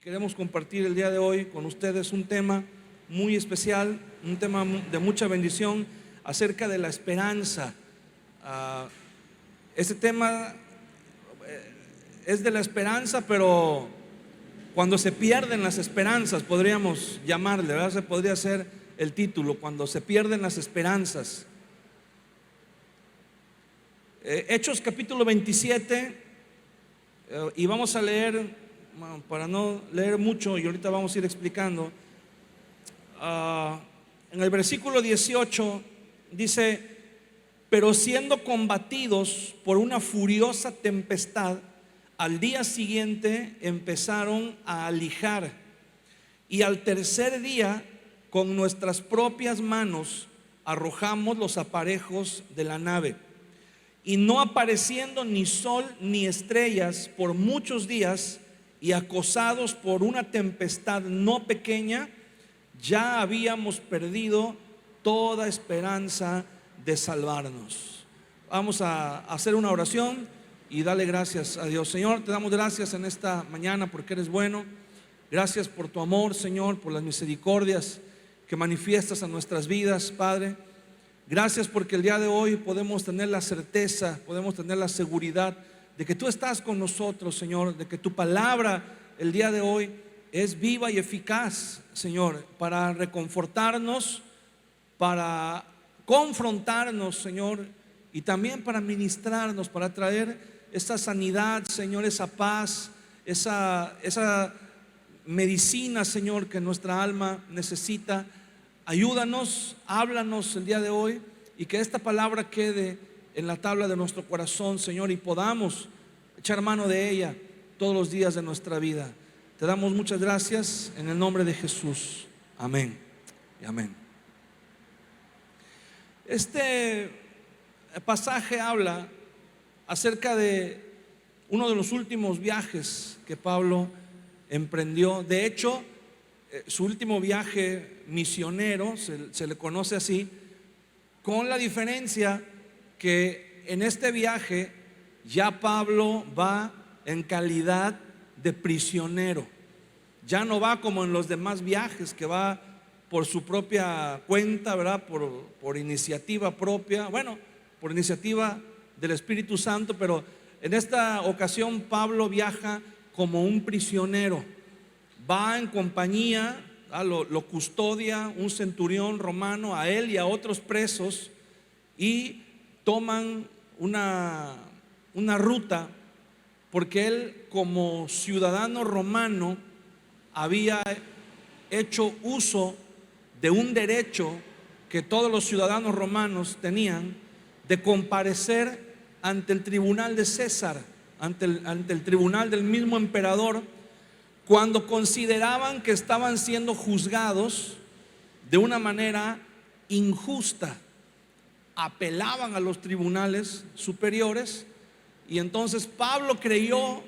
queremos compartir el día de hoy con ustedes un tema muy especial, un tema de mucha bendición acerca de la esperanza. Este tema es de la esperanza, pero cuando se pierden las esperanzas, podríamos llamarle, ¿verdad? Ese podría ser el título, cuando se pierden las esperanzas. Hechos capítulo 27, y vamos a leer, bueno, para no leer mucho, y ahorita vamos a ir explicando. En el versículo 18 dice: pero siendo combatidos por una furiosa tempestad, al día siguiente empezaron a alijar, y al tercer día con nuestras propias manos arrojamos los aparejos de la nave, y no apareciendo ni sol ni estrellas por muchos días, y acosados por una tempestad no pequeña, ya habíamos perdido toda esperanza de salvarnos. Vamos a hacer una oración y darle gracias a Dios. Señor, te damos gracias en esta mañana porque eres bueno. Gracias por tu amor, Señor, por las misericordias que manifiestas en nuestras vidas, Padre. Gracias porque el día de hoy podemos tener la certeza, podemos tener la seguridad de que tú estás con nosotros, Señor, de que tu palabra el día de hoy es viva y eficaz, Señor, para reconfortarnos, para confrontarnos, Señor, y también para ministrarnos, para traer esa sanidad, Señor, esa paz, esa medicina, Señor, que nuestra alma necesita. Ayúdanos, háblanos el día de hoy, y que esta palabra quede en la tabla de nuestro corazón, Señor, y podamos echar mano de ella todos los días de nuestra vida. Te damos muchas gracias en el nombre de Jesús. Amén y amén. Este pasaje habla acerca de uno de los últimos viajes que Pablo emprendió. De hecho, su último viaje misionero se le conoce así, con la diferencia que en este viaje ya Pablo va en calidad de prisionero. Ya no va como en los demás viajes, que va por su propia cuenta, ¿verdad? Por iniciativa propia, bueno, por iniciativa del Espíritu Santo, pero en esta ocasión Pablo viaja como un prisionero. Va en compañía, lo custodia un centurión romano, a él y a otros presos, y toman una ruta, porque él, como ciudadano romano, había hecho uso de un derecho que todos los ciudadanos romanos tenían, de comparecer ante el tribunal de César, ante el tribunal del mismo emperador, cuando consideraban que estaban siendo juzgados de una manera injusta. Apelaban a los tribunales superiores, y entonces Pablo creyó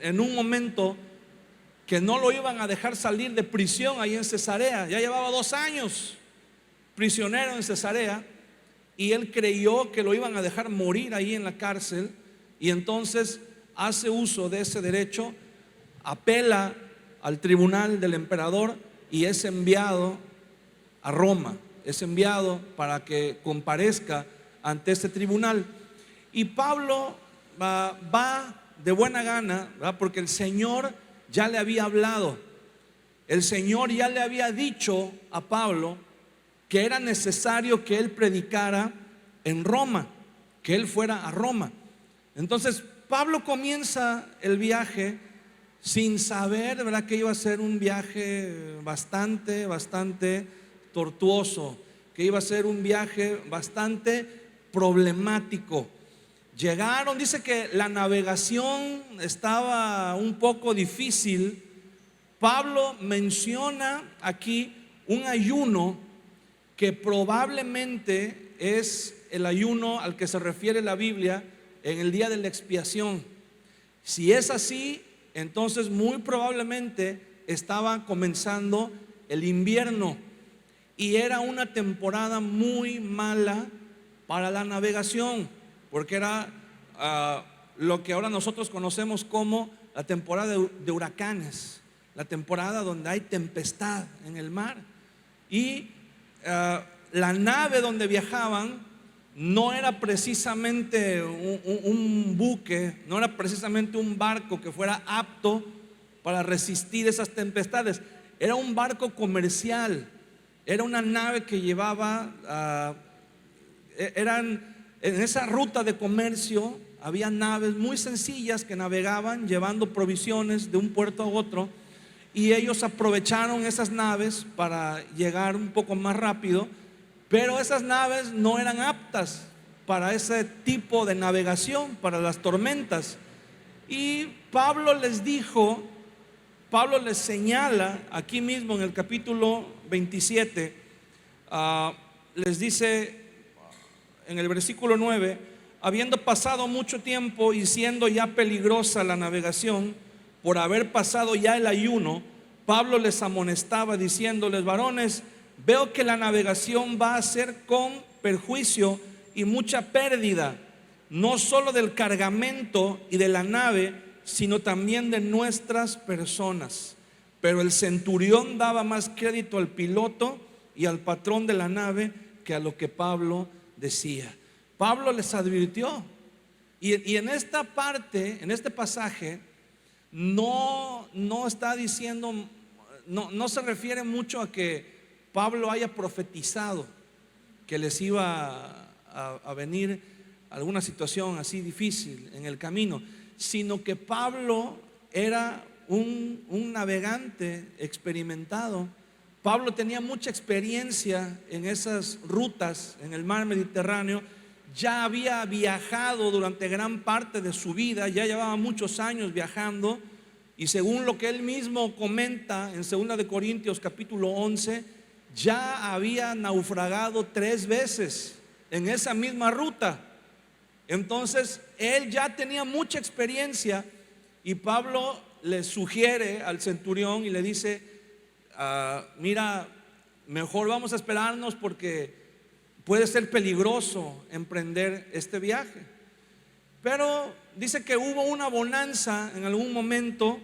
en un momento que no lo iban a dejar salir de prisión ahí en Cesarea. Ya llevaba 2 años prisionero en Cesarea, y él creyó que lo iban a dejar morir ahí en la cárcel, y entonces hace uso de ese derecho, apela al tribunal del emperador y es enviado a Roma, es enviado para que comparezca ante este tribunal. Y Pablo va de buena gana, ¿verdad? Porque el Señor ya le había hablado, el Señor ya le había dicho a Pablo que era necesario que él predicara en Roma, que él fuera a Roma. Entonces Pablo comienza el viaje sin saber, ¿verdad?, que iba a ser un viaje bastante tortuoso, que iba a ser un viaje bastante problemático. Llegaron, dice que la navegación estaba un poco difícil. Pablo menciona aquí un ayuno que probablemente es el ayuno al que se refiere la Biblia en el día de la expiación. Si es así, entonces muy probablemente estaba comenzando el invierno, y era una temporada muy mala para la navegación, porque era lo que ahora nosotros conocemos como la temporada de huracanes. la temporada donde hay tempestad en el mar. Y la nave donde viajaban no era precisamente un buque, no era precisamente un barco que fuera apto para resistir esas tempestades. Era un barco comercial, era una nave que llevaba, en esa ruta de comercio había naves muy sencillas que navegaban llevando provisiones de un puerto a otro, y ellos aprovecharon esas naves para llegar un poco más rápido, pero esas naves no eran aptas para ese tipo de navegación, para las tormentas. Y Pablo les dijo, Pablo les señala aquí mismo en el capítulo 27, les dice en el versículo 9: habiendo pasado mucho tiempo y siendo ya peligrosa la navegación, por haber pasado ya el ayuno, Pablo les amonestaba diciéndoles: varones, veo que la navegación va a ser con perjuicio y mucha pérdida, no solo del cargamento y de la nave, sino también de nuestras personas. Pero el centurión daba más crédito al piloto y al patrón de la nave que a lo que Pablo decía. Pablo les advirtió, y en esta parte, en este pasaje, no está diciendo, no se refiere mucho a que Pablo haya profetizado que les iba a venir alguna situación así difícil en el camino, sino que Pablo era un navegante experimentado. Pablo tenía mucha experiencia en esas rutas en el mar Mediterráneo. Ya había viajado durante gran parte de su vida, ya llevaba muchos años viajando, y según lo que él mismo comenta en 2 de Corintios capítulo 11, ya había naufragado 3 veces en esa misma ruta. Entonces él ya tenía mucha experiencia, y Pablo le sugiere al centurión y le dice: mira, mejor vamos a esperarnos porque puede ser peligroso emprender este viaje. Pero dice que hubo una bonanza en algún momento.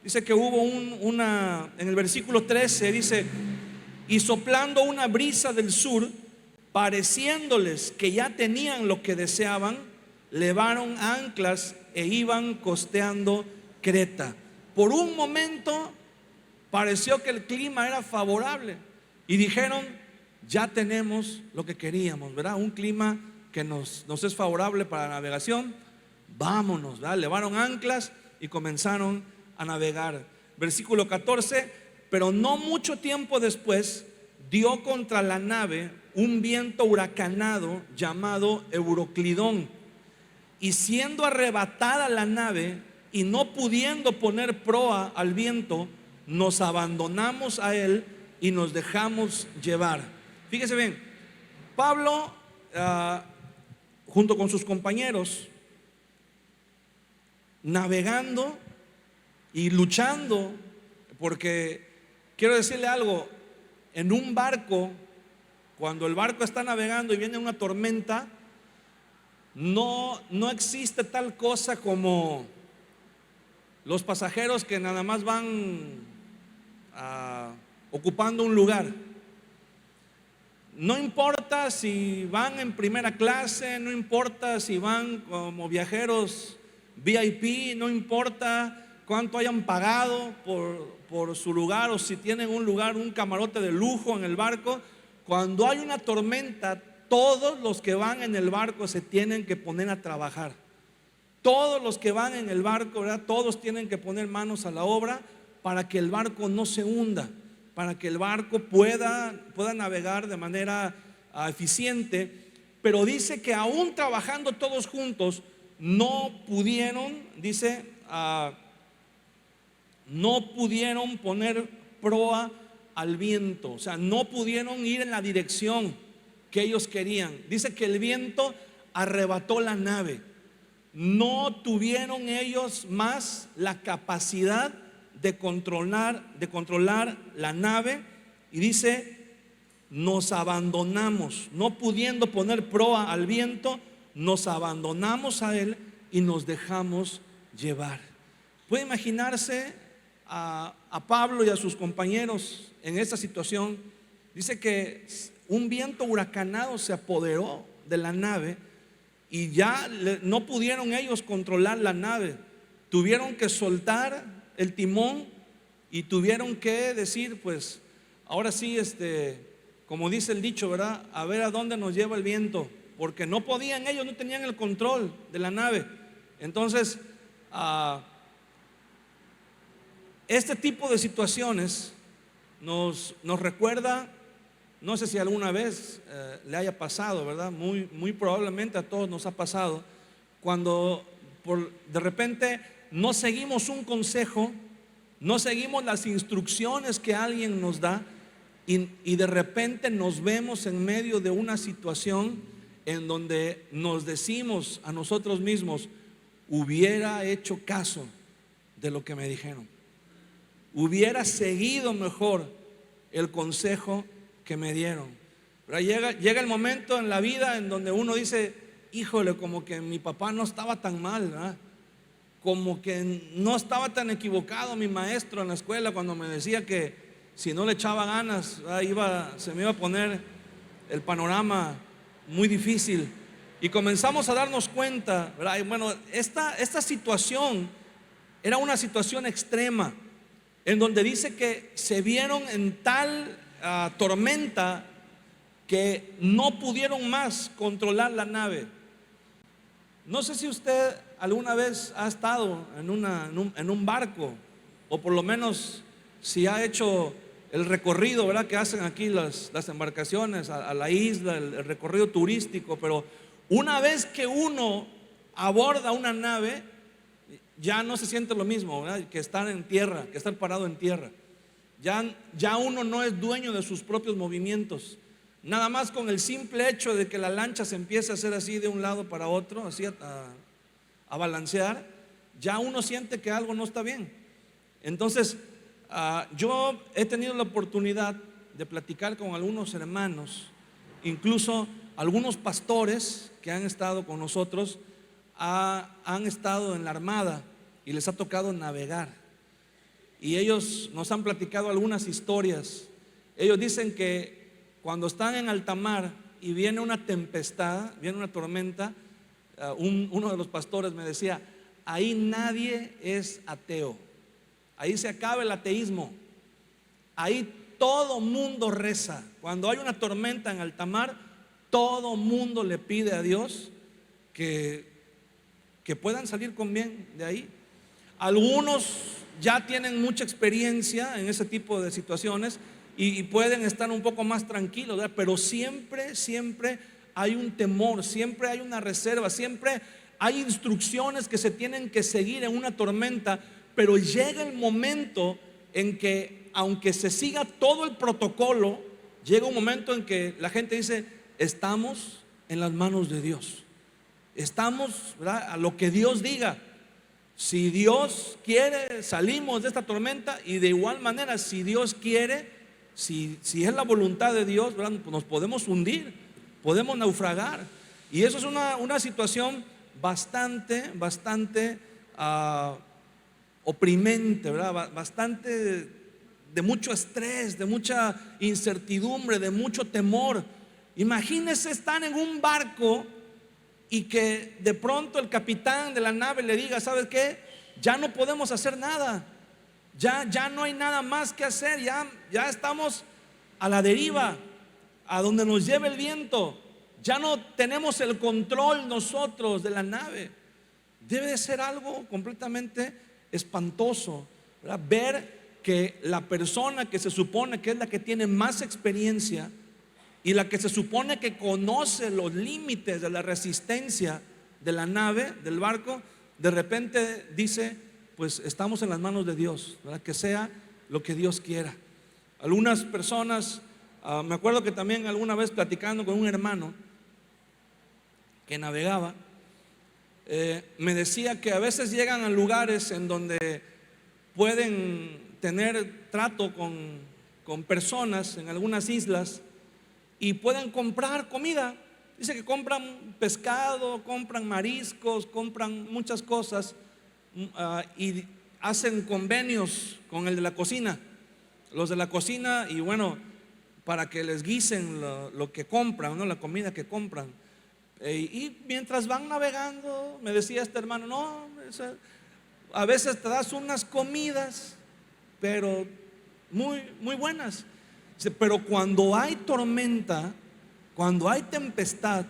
Dice que hubo en el versículo 13 dice: y soplando una brisa del sur, pareciéndoles que ya tenían lo que deseaban, levaron anclas e iban costeando Creta. Por un momento pareció que el clima era favorable y dijeron: ya tenemos lo que queríamos, ¿verdad? Un clima que nos es favorable para la navegación, vámonos, ¿verdad? Levaron anclas y comenzaron a navegar. Versículo 14: pero no mucho tiempo después dio contra la nave un viento huracanado llamado Euroclidón, y siendo arrebatada la nave y no pudiendo poner proa al viento, nos abandonamos a él y nos dejamos llevar. Fíjese bien, Pablo junto con sus compañeros, navegando y luchando, porque quiero decirle algo: en un barco, cuando el barco está navegando y viene una tormenta, no existe tal cosa como los pasajeros que nada más van ocupando un lugar. No importa si van en primera clase, no importa si van como viajeros VIP, no importa cuánto hayan pagado por su lugar, o si tienen un lugar, un camarote de lujo en el barco. Cuando hay una tormenta, todos los que van en el barco se tienen que poner a trabajar. Todos los que van en el barco, ¿verdad? Todos tienen que poner manos a la obra para que el barco no se hunda, para que el barco pueda navegar de manera eficiente. Pero dice que aún trabajando todos juntos, no pudieron, dice, no pudieron poner proa al viento. O sea, no pudieron ir en la dirección que ellos querían. Dice que el viento arrebató la nave. No tuvieron ellos más la capacidad de controlar la nave, y dice: nos abandonamos, no pudiendo poner proa al viento, nos abandonamos a él y nos dejamos llevar. Puede imaginarse a Pablo y a sus compañeros en esta situación, dice que un viento huracanado se apoderó de la nave y ya no pudieron ellos controlar la nave. Tuvieron que soltar el timón y tuvieron que decir, pues ahora sí, como dice el dicho, ¿verdad? A ver a dónde nos lleva el viento, porque no podían, ellos no tenían el control de la nave. Entonces, este tipo de situaciones nos recuerda, no sé si alguna vez le haya pasado, ¿verdad? Muy probablemente a todos nos ha pasado, cuando de repente no seguimos un consejo, no seguimos las instrucciones que alguien nos da y de repente nos vemos en medio de una situación en donde nos decimos a nosotros mismos: hubiera hecho caso de lo que me dijeron, hubiera seguido mejor el consejo que me dieron. Pero llega el momento en la vida en donde uno dice: híjole, como que mi papá no estaba tan mal, ¿verdad? Como que no estaba tan equivocado mi maestro en la escuela cuando me decía que si no le echaba ganas, se me iba a poner el panorama muy difícil. Y comenzamos a darnos cuenta, ¿verdad? Y bueno, esta situación era una situación extrema, en donde dice que se vieron en tal tormenta que no pudieron más controlar la nave. No sé si usted alguna vez ha estado en un barco, o por lo menos si ha hecho el recorrido, ¿verdad?, que hacen aquí las embarcaciones a la isla, el recorrido turístico. Pero una vez que uno aborda una nave, ya no se siente lo mismo, ¿verdad?, que estar en tierra, que estar parado en tierra. Ya uno no es dueño de sus propios movimientos. Nada más con el simple hecho de que la lancha se empiece a hacer así de un lado para otro, así a balancear, ya uno siente que algo no está bien. Entonces, yo he tenido la oportunidad de platicar con algunos hermanos, incluso algunos pastores que han estado con nosotros, han estado en la armada y les ha tocado navegar. Y ellos nos han platicado algunas historias. Ellos dicen que cuando están en alta mar y viene una tempestad, viene una tormenta, uno de los pastores me decía: ahí nadie es ateo, ahí se acaba el ateísmo, ahí todo mundo reza. Cuando hay una tormenta en alta mar, todo mundo le pide a Dios que puedan salir con bien de ahí. Algunos ya tienen mucha experiencia en ese tipo de situaciones y pueden estar un poco más tranquilos, ¿verdad? Pero siempre hay un temor, siempre hay una reserva, siempre hay instrucciones que se tienen que seguir en una tormenta. Pero llega el momento en que, aunque se siga todo el protocolo, llega un momento en que la gente dice: estamos en las manos de Dios, estamos, ¿verdad?, a lo que Dios diga. Si Dios quiere, salimos de esta tormenta, y de igual manera, si Dios quiere, si es la voluntad de Dios, ¿verdad?, pues nos podemos hundir, podemos naufragar. Y eso es una situación bastante oprimente, ¿verdad?, bastante de mucho estrés, de mucha incertidumbre, de mucho temor. Imagínese estar en un barco y que de pronto el capitán de la nave le diga: ¿sabes qué? Ya no podemos hacer nada, ya no hay nada más que hacer, ya estamos a la deriva, a donde nos lleve el viento, ya no tenemos el control nosotros de la nave. Debe de ser algo completamente espantoso, ¿verdad?, ver que la persona que se supone que es la que tiene más experiencia y la que se supone que conoce los límites de la resistencia de la nave, del barco, de repente dice: pues estamos en las manos de Dios, ¿verdad?, que sea lo que Dios quiera. Algunas personas, me acuerdo que también alguna vez platicando con un hermano que navegaba, me decía que a veces llegan a lugares en donde pueden tener trato con personas en algunas islas y pueden comprar comida. Dice que compran pescado, compran mariscos, compran muchas cosas, y hacen convenios con el de la cocina, los de la cocina, y bueno, para que les guisen lo que compran, ¿no? La comida que compran. Y mientras van navegando, me decía este hermano, no, a veces te das unas comidas, pero muy, muy buenas. Dice, pero cuando hay tormenta, cuando hay tempestad,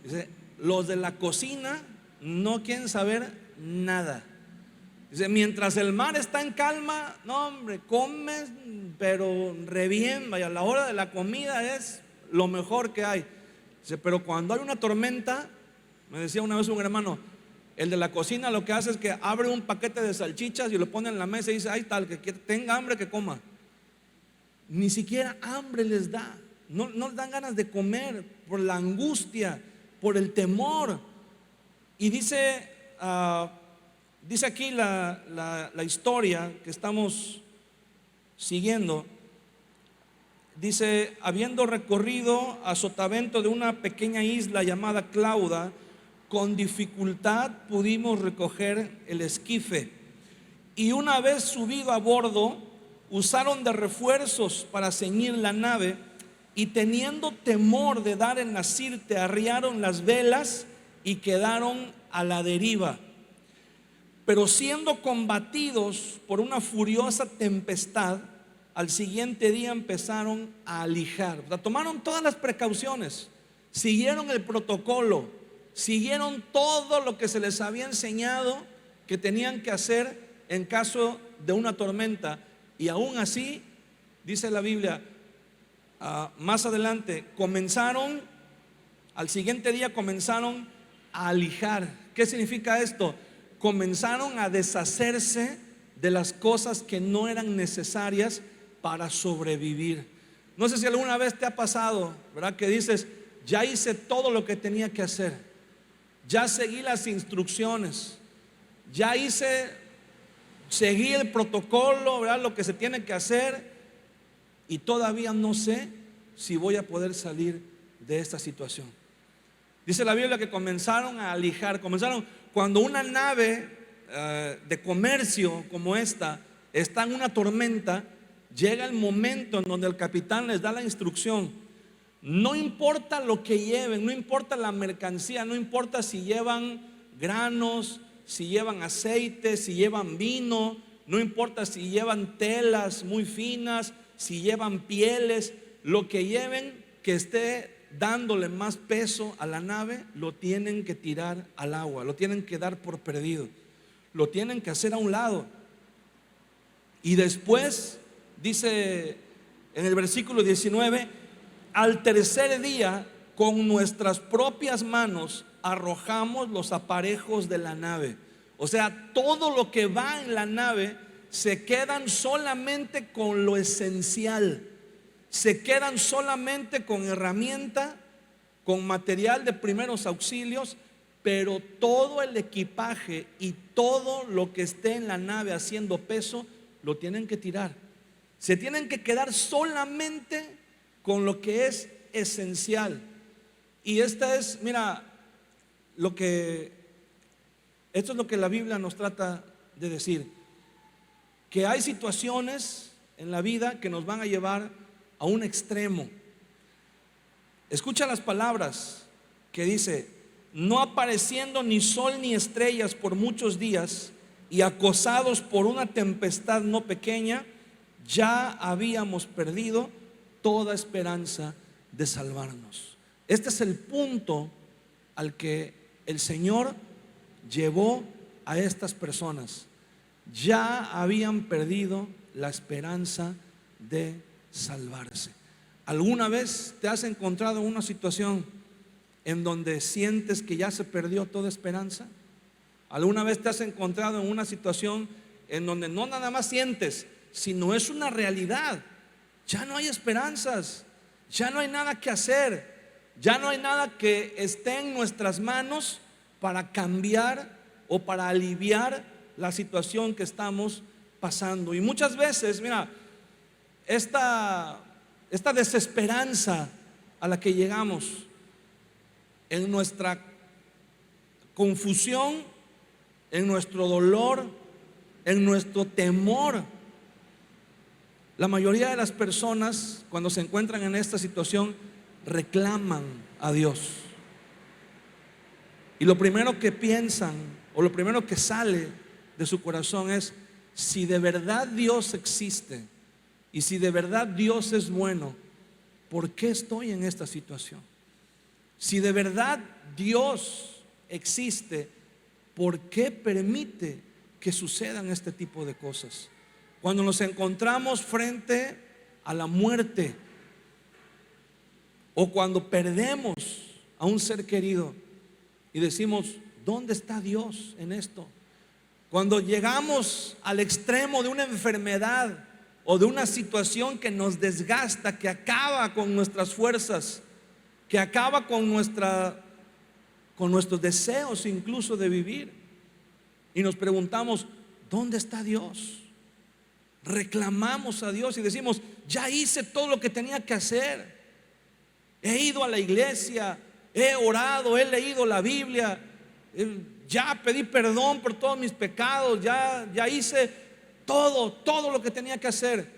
dice, los de la cocina no quieren saber nada. Dice, mientras el mar está en calma, no hombre, comes, pero re bien, vaya, la hora de la comida es lo mejor que hay. Dice, pero cuando hay una tormenta, me decía una vez un hermano, el de la cocina lo que hace es que abre un paquete de salchichas y lo pone en la mesa y dice, ahí tal, que tenga hambre que coma. Ni siquiera hambre les da, no les dan ganas de comer por la angustia, por el temor. Y dice aquí la historia que estamos siguiendo. Dice, habiendo recorrido a sotavento de una pequeña isla llamada Clauda, con dificultad pudimos recoger el esquife, y una vez subido a bordo, usaron de refuerzos para ceñir la nave, y teniendo temor de dar en la sirte, arriaron las velas y quedaron a la deriva. Pero siendo combatidos por una furiosa tempestad, al siguiente día empezaron a alijar. O sea, tomaron todas las precauciones, siguieron el protocolo, siguieron todo lo que se les había enseñado que tenían que hacer en caso de una tormenta. Y aún así, dice la Biblia, más adelante, al siguiente día comenzaron a alijar. ¿Qué significa esto? Comenzaron a deshacerse de las cosas que no eran necesarias para sobrevivir. No sé si alguna vez te ha pasado, ¿verdad? Que dices, ya hice todo lo que tenía que hacer, ya seguí las instrucciones, seguí el protocolo, ¿verdad? Lo que se tiene que hacer, y todavía no sé si voy a poder salir de esta situación. Dice la Biblia que comenzaron a alijar, cuando una nave de comercio como esta está en una tormenta, llega el momento en donde el capitán les da la instrucción. No importa lo que lleven, no importa la mercancía, no importa si llevan granos, si llevan aceite, si llevan vino, no importa si llevan telas muy finas, si llevan pieles, lo que lleven que esté dándole más peso a la nave, lo tienen que tirar al agua, lo tienen que dar por perdido, lo tienen que hacer a un lado. Y después dice en el versículo 19, al tercer día con nuestras propias manos arrojamos los aparejos de la nave. O sea, todo lo que va en la nave se quedan solamente con lo esencial, se quedan solamente con herramienta, con material de primeros auxilios, pero todo el equipaje y todo lo que esté en la nave haciendo peso lo tienen que tirar. Se tienen que quedar solamente con lo que es esencial. Y esto es lo que la Biblia nos trata de decir, que hay situaciones en la vida que nos van a llevar a un extremo. Escucha las palabras que dice, no apareciendo ni sol ni estrellas por muchos días, y acosados por una tempestad no pequeña, ya habíamos perdido toda esperanza de salvarnos. Este es el punto al que el Señor llevó a estas personas. Ya habían perdido la esperanza de salvarse. ¿Alguna vez te has encontrado en una situación en donde sientes que ya se perdió toda esperanza? ¿Alguna vez te has encontrado en una situación en donde no nada más sientes, sino es una realidad? Ya no hay esperanzas, ya no hay nada que hacer, ya no hay nada que esté en nuestras manos para cambiar o para aliviar la situación que estamos pasando. Y muchas veces, esta desesperanza a la que llegamos en nuestra confusión, en nuestro dolor, en nuestro temor. La mayoría de las personas, cuando se encuentran en esta situación, reclaman a Dios. Y lo primero que piensan, o lo primero que sale de su corazón es: si de verdad Dios existe y si de verdad Dios es bueno, ¿por qué estoy en esta situación? Si de verdad Dios existe, ¿por qué permite que sucedan este tipo de cosas? Cuando nos encontramos frente a la muerte, o cuando perdemos a un ser querido y decimos: ¿dónde está Dios en esto? Cuando llegamos al extremo de una enfermedad o de una situación que nos desgasta, que acaba con nuestras fuerzas, que acaba con nuestros deseos incluso de vivir, y nos preguntamos: ¿dónde está Dios? Reclamamos a Dios y decimos: ya hice todo lo que tenía que hacer, he ido a la iglesia, he orado, he leído la Biblia, ya pedí perdón por todos mis pecados, ya hice todo lo que tenía que hacer,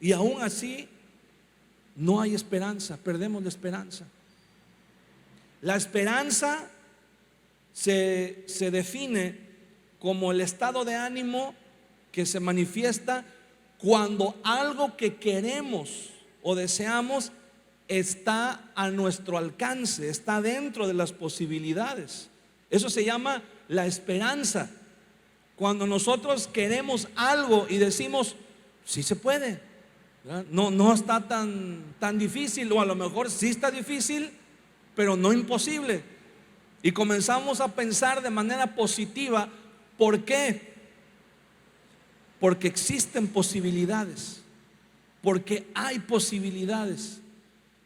y aún así no hay esperanza. Perdemos la esperanza. La esperanza se define como el estado de ánimo que se manifiesta cuando algo que queremos o deseamos está a nuestro alcance, está dentro de las posibilidades. Eso se llama la esperanza. Cuando nosotros queremos algo y decimos: sí se puede, ¿verdad? No está tan difícil, o a lo mejor sí está difícil, pero no imposible. Y comenzamos a pensar de manera positiva. ¿Por qué? Porque existen posibilidades, porque hay posibilidades,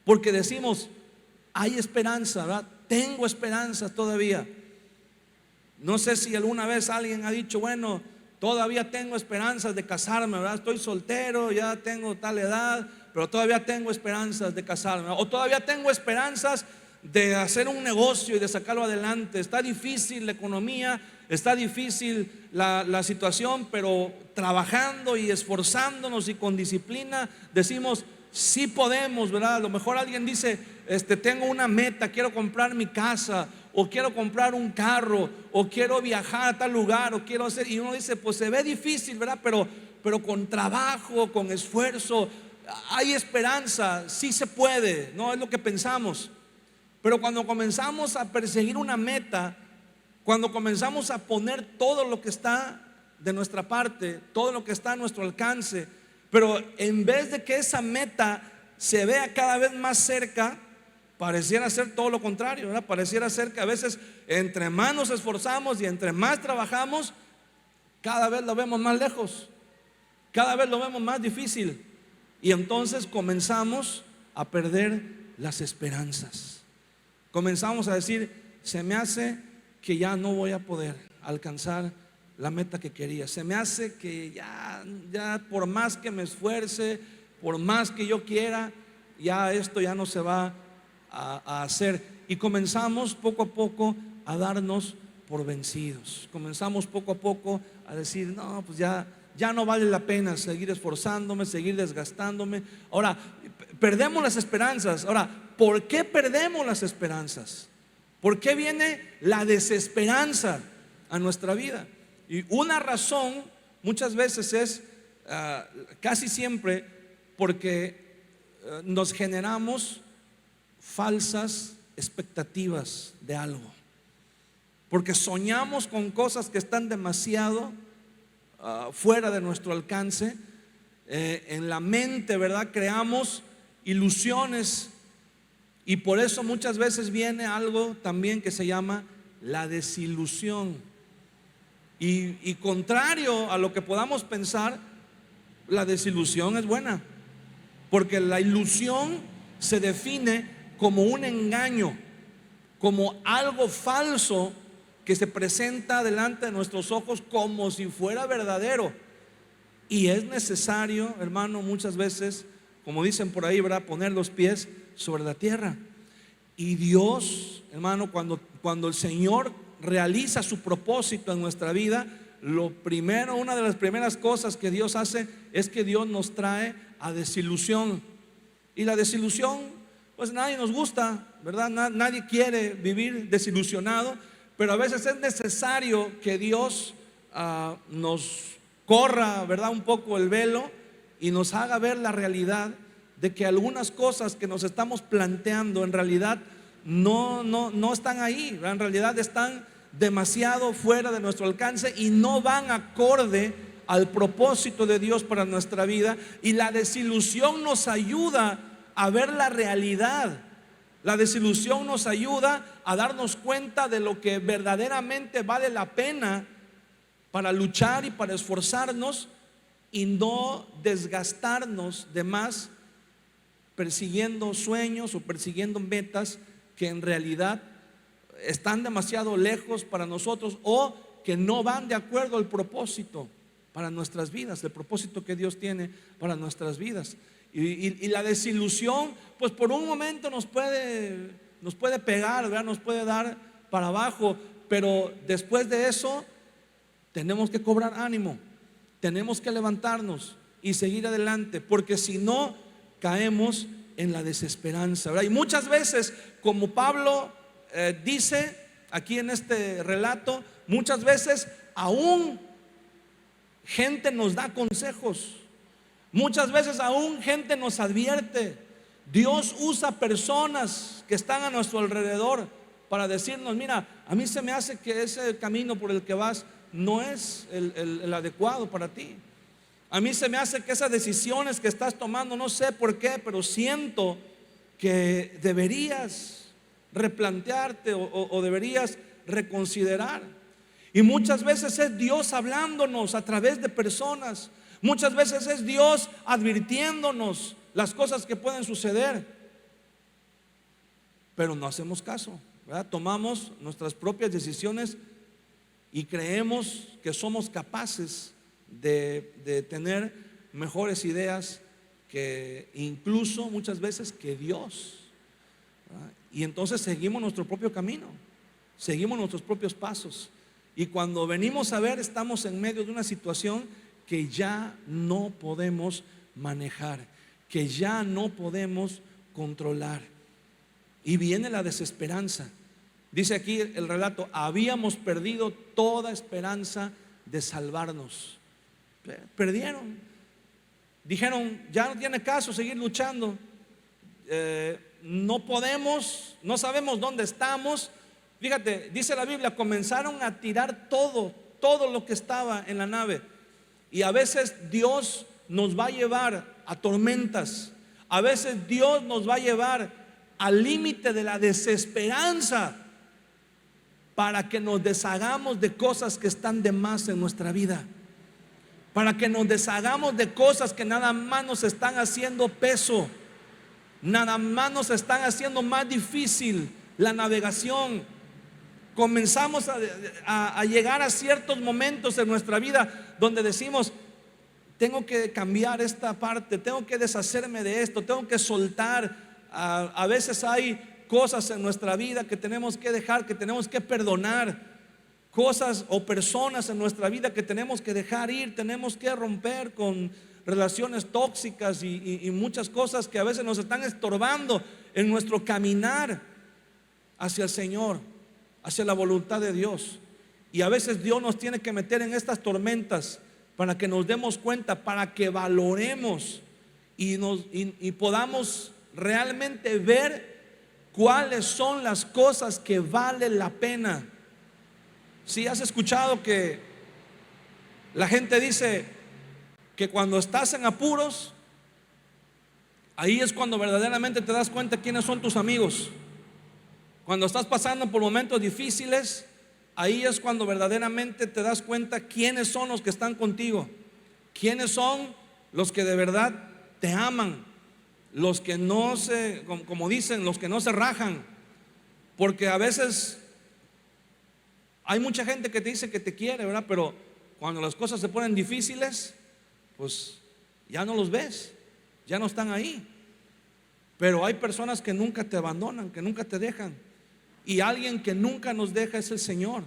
porque decimos: hay esperanza, ¿verdad? Tengo esperanza todavía. No sé si alguna vez alguien ha dicho: bueno, todavía tengo esperanzas de casarme, ¿verdad? Estoy soltero, ya tengo tal edad, pero todavía tengo esperanzas de casarme. O todavía tengo esperanzas de hacer un negocio y de sacarlo adelante. Está difícil la economía, está difícil la situación, pero trabajando y esforzándonos y con disciplina decimos: sí podemos, ¿verdad? A lo mejor alguien dice: tengo una meta, quiero comprar mi casa, o quiero comprar un carro, o quiero viajar a tal lugar, o quiero hacer, y uno dice: pues se ve difícil, ¿verdad? Pero con trabajo, con esfuerzo, hay esperanza, sí se puede. No es lo que pensamos. Pero cuando comenzamos a perseguir una meta, cuando comenzamos a poner todo lo que está de nuestra parte, todo lo que está a nuestro alcance, pero en vez de que esa meta se vea cada vez más cerca, pareciera ser todo lo contrario, ¿verdad? Pareciera ser que a veces entre más nos esforzamos y entre más trabajamos, cada vez lo vemos más lejos, cada vez lo vemos más difícil, y entonces comenzamos a perder las esperanzas. Comenzamos a decir: se me hace que ya no voy a poder alcanzar la meta que quería. Se me hace que ya por más que me esfuerce, por más que yo quiera, ya esto ya no se va a hacer. Y comenzamos poco a poco a darnos por vencidos. Comenzamos poco a poco a decir: no, pues ya no vale la pena seguir esforzándome, seguir desgastándome. Ahora, perdemos las esperanzas. Ahora, ¿por qué perdemos las esperanzas? ¿Por qué viene la desesperanza a nuestra vida? Y una razón muchas veces es, casi siempre, porque nos generamos falsas expectativas de algo, porque soñamos con cosas que están demasiado fuera de nuestro alcance. En la mente, ¿verdad? Creamos ilusiones, y por eso muchas veces viene algo también que se llama la desilusión. Y contrario a lo que podamos pensar, la desilusión es buena, porque la ilusión se define como un engaño, como algo falso que se presenta delante de nuestros ojos como si fuera verdadero. Y es necesario, hermano, muchas veces, como dicen por ahí, ¿verdad?, poner los pies sobre la tierra. Y Dios, hermano, cuando el Señor realiza su propósito en nuestra vida, una de las primeras cosas que Dios hace es que Dios nos trae a desilusión. Y la desilusión, pues nadie nos gusta, ¿verdad? Nadie quiere vivir desilusionado, pero a veces es necesario que Dios nos corra, ¿verdad?, un poco el velo y nos haga ver la realidad de que algunas cosas que nos estamos planteando en realidad no están ahí, ¿verdad? En realidad están demasiado fuera de nuestro alcance y no van acorde al propósito de Dios para nuestra vida. Y la desilusión nos ayuda a ver la realidad. La desilusión nos ayuda a darnos cuenta de lo que verdaderamente vale la pena para luchar y para esforzarnos, y no desgastarnos de más persiguiendo sueños o persiguiendo metas que en realidad están demasiado lejos para nosotros, o que no van de acuerdo al propósito para nuestras vidas, el propósito que Dios tiene para nuestras vidas. Y la desilusión, pues por un momento nos puede pegar, ¿verdad? Nos puede dar para abajo, pero después de eso tenemos que cobrar ánimo, tenemos que levantarnos y seguir adelante, porque si no caemos en la desesperanza, ¿verdad? Y muchas veces, como Pablo dice aquí en este relato, muchas veces aún gente nos da consejos, muchas veces aún gente nos advierte. Dios usa personas que están a nuestro alrededor para decirnos: mira, a mí se me hace que ese camino por el que vas no es el adecuado para ti. A mí se me hace que esas decisiones que estás tomando, no sé por qué, pero siento que deberías replantearte o deberías reconsiderar. Y muchas veces es Dios hablándonos a través de personas. Muchas veces es Dios advirtiéndonos las cosas que pueden suceder, pero no hacemos caso, ¿verdad? Tomamos nuestras propias decisiones y creemos que somos capaces de tener mejores ideas que incluso muchas veces que Dios, ¿verdad? Y entonces seguimos nuestro propio camino, seguimos nuestros propios pasos, y cuando venimos a ver, estamos en medio de una situación que ya no podemos manejar, que ya no podemos controlar, y viene la desesperanza. Dice aquí el relato: habíamos perdido toda esperanza de salvarnos. Perdieron, dijeron: ya no tiene caso seguir luchando, no podemos, no sabemos dónde estamos. Fíjate, dice la Biblia, comenzaron a tirar todo lo que estaba en la nave. Y a veces Dios nos va a llevar a tormentas, a veces Dios nos va a llevar al límite de la desesperanza para que nos deshagamos de cosas que están de más en nuestra vida, para que nos deshagamos de cosas que nada más nos están haciendo peso, nada más nos están haciendo más difícil la navegación. Comenzamos a llegar a ciertos momentos en nuestra vida donde decimos: tengo que cambiar esta parte, tengo que deshacerme de esto, tengo que soltar. A veces hay cosas en nuestra vida que tenemos que dejar, que tenemos que perdonar, cosas o personas en nuestra vida que tenemos que dejar ir, tenemos que romper con relaciones tóxicas y muchas cosas que a veces nos están estorbando en nuestro caminar hacia el Señor, hacia la voluntad de Dios. Y a veces Dios nos tiene que meter en estas tormentas para que nos demos cuenta, para que valoremos y podamos realmente ver cuáles son las cosas que valen la pena. Si has escuchado que la gente dice que cuando estás en apuros, ahí es cuando verdaderamente te das cuenta quiénes son tus amigos. Cuando estás pasando por momentos difíciles, ahí es cuando verdaderamente te das cuenta quiénes son los que están contigo, quiénes son los que de verdad te aman, los que no se, como dicen, los que no se rajan. Porque a veces hay mucha gente que te dice que te quiere, ¿verdad? Pero cuando las cosas se ponen difíciles, pues ya no los ves, ya no están ahí. Pero hay personas que nunca te abandonan, que nunca te dejan. Y alguien que nunca nos deja es el Señor.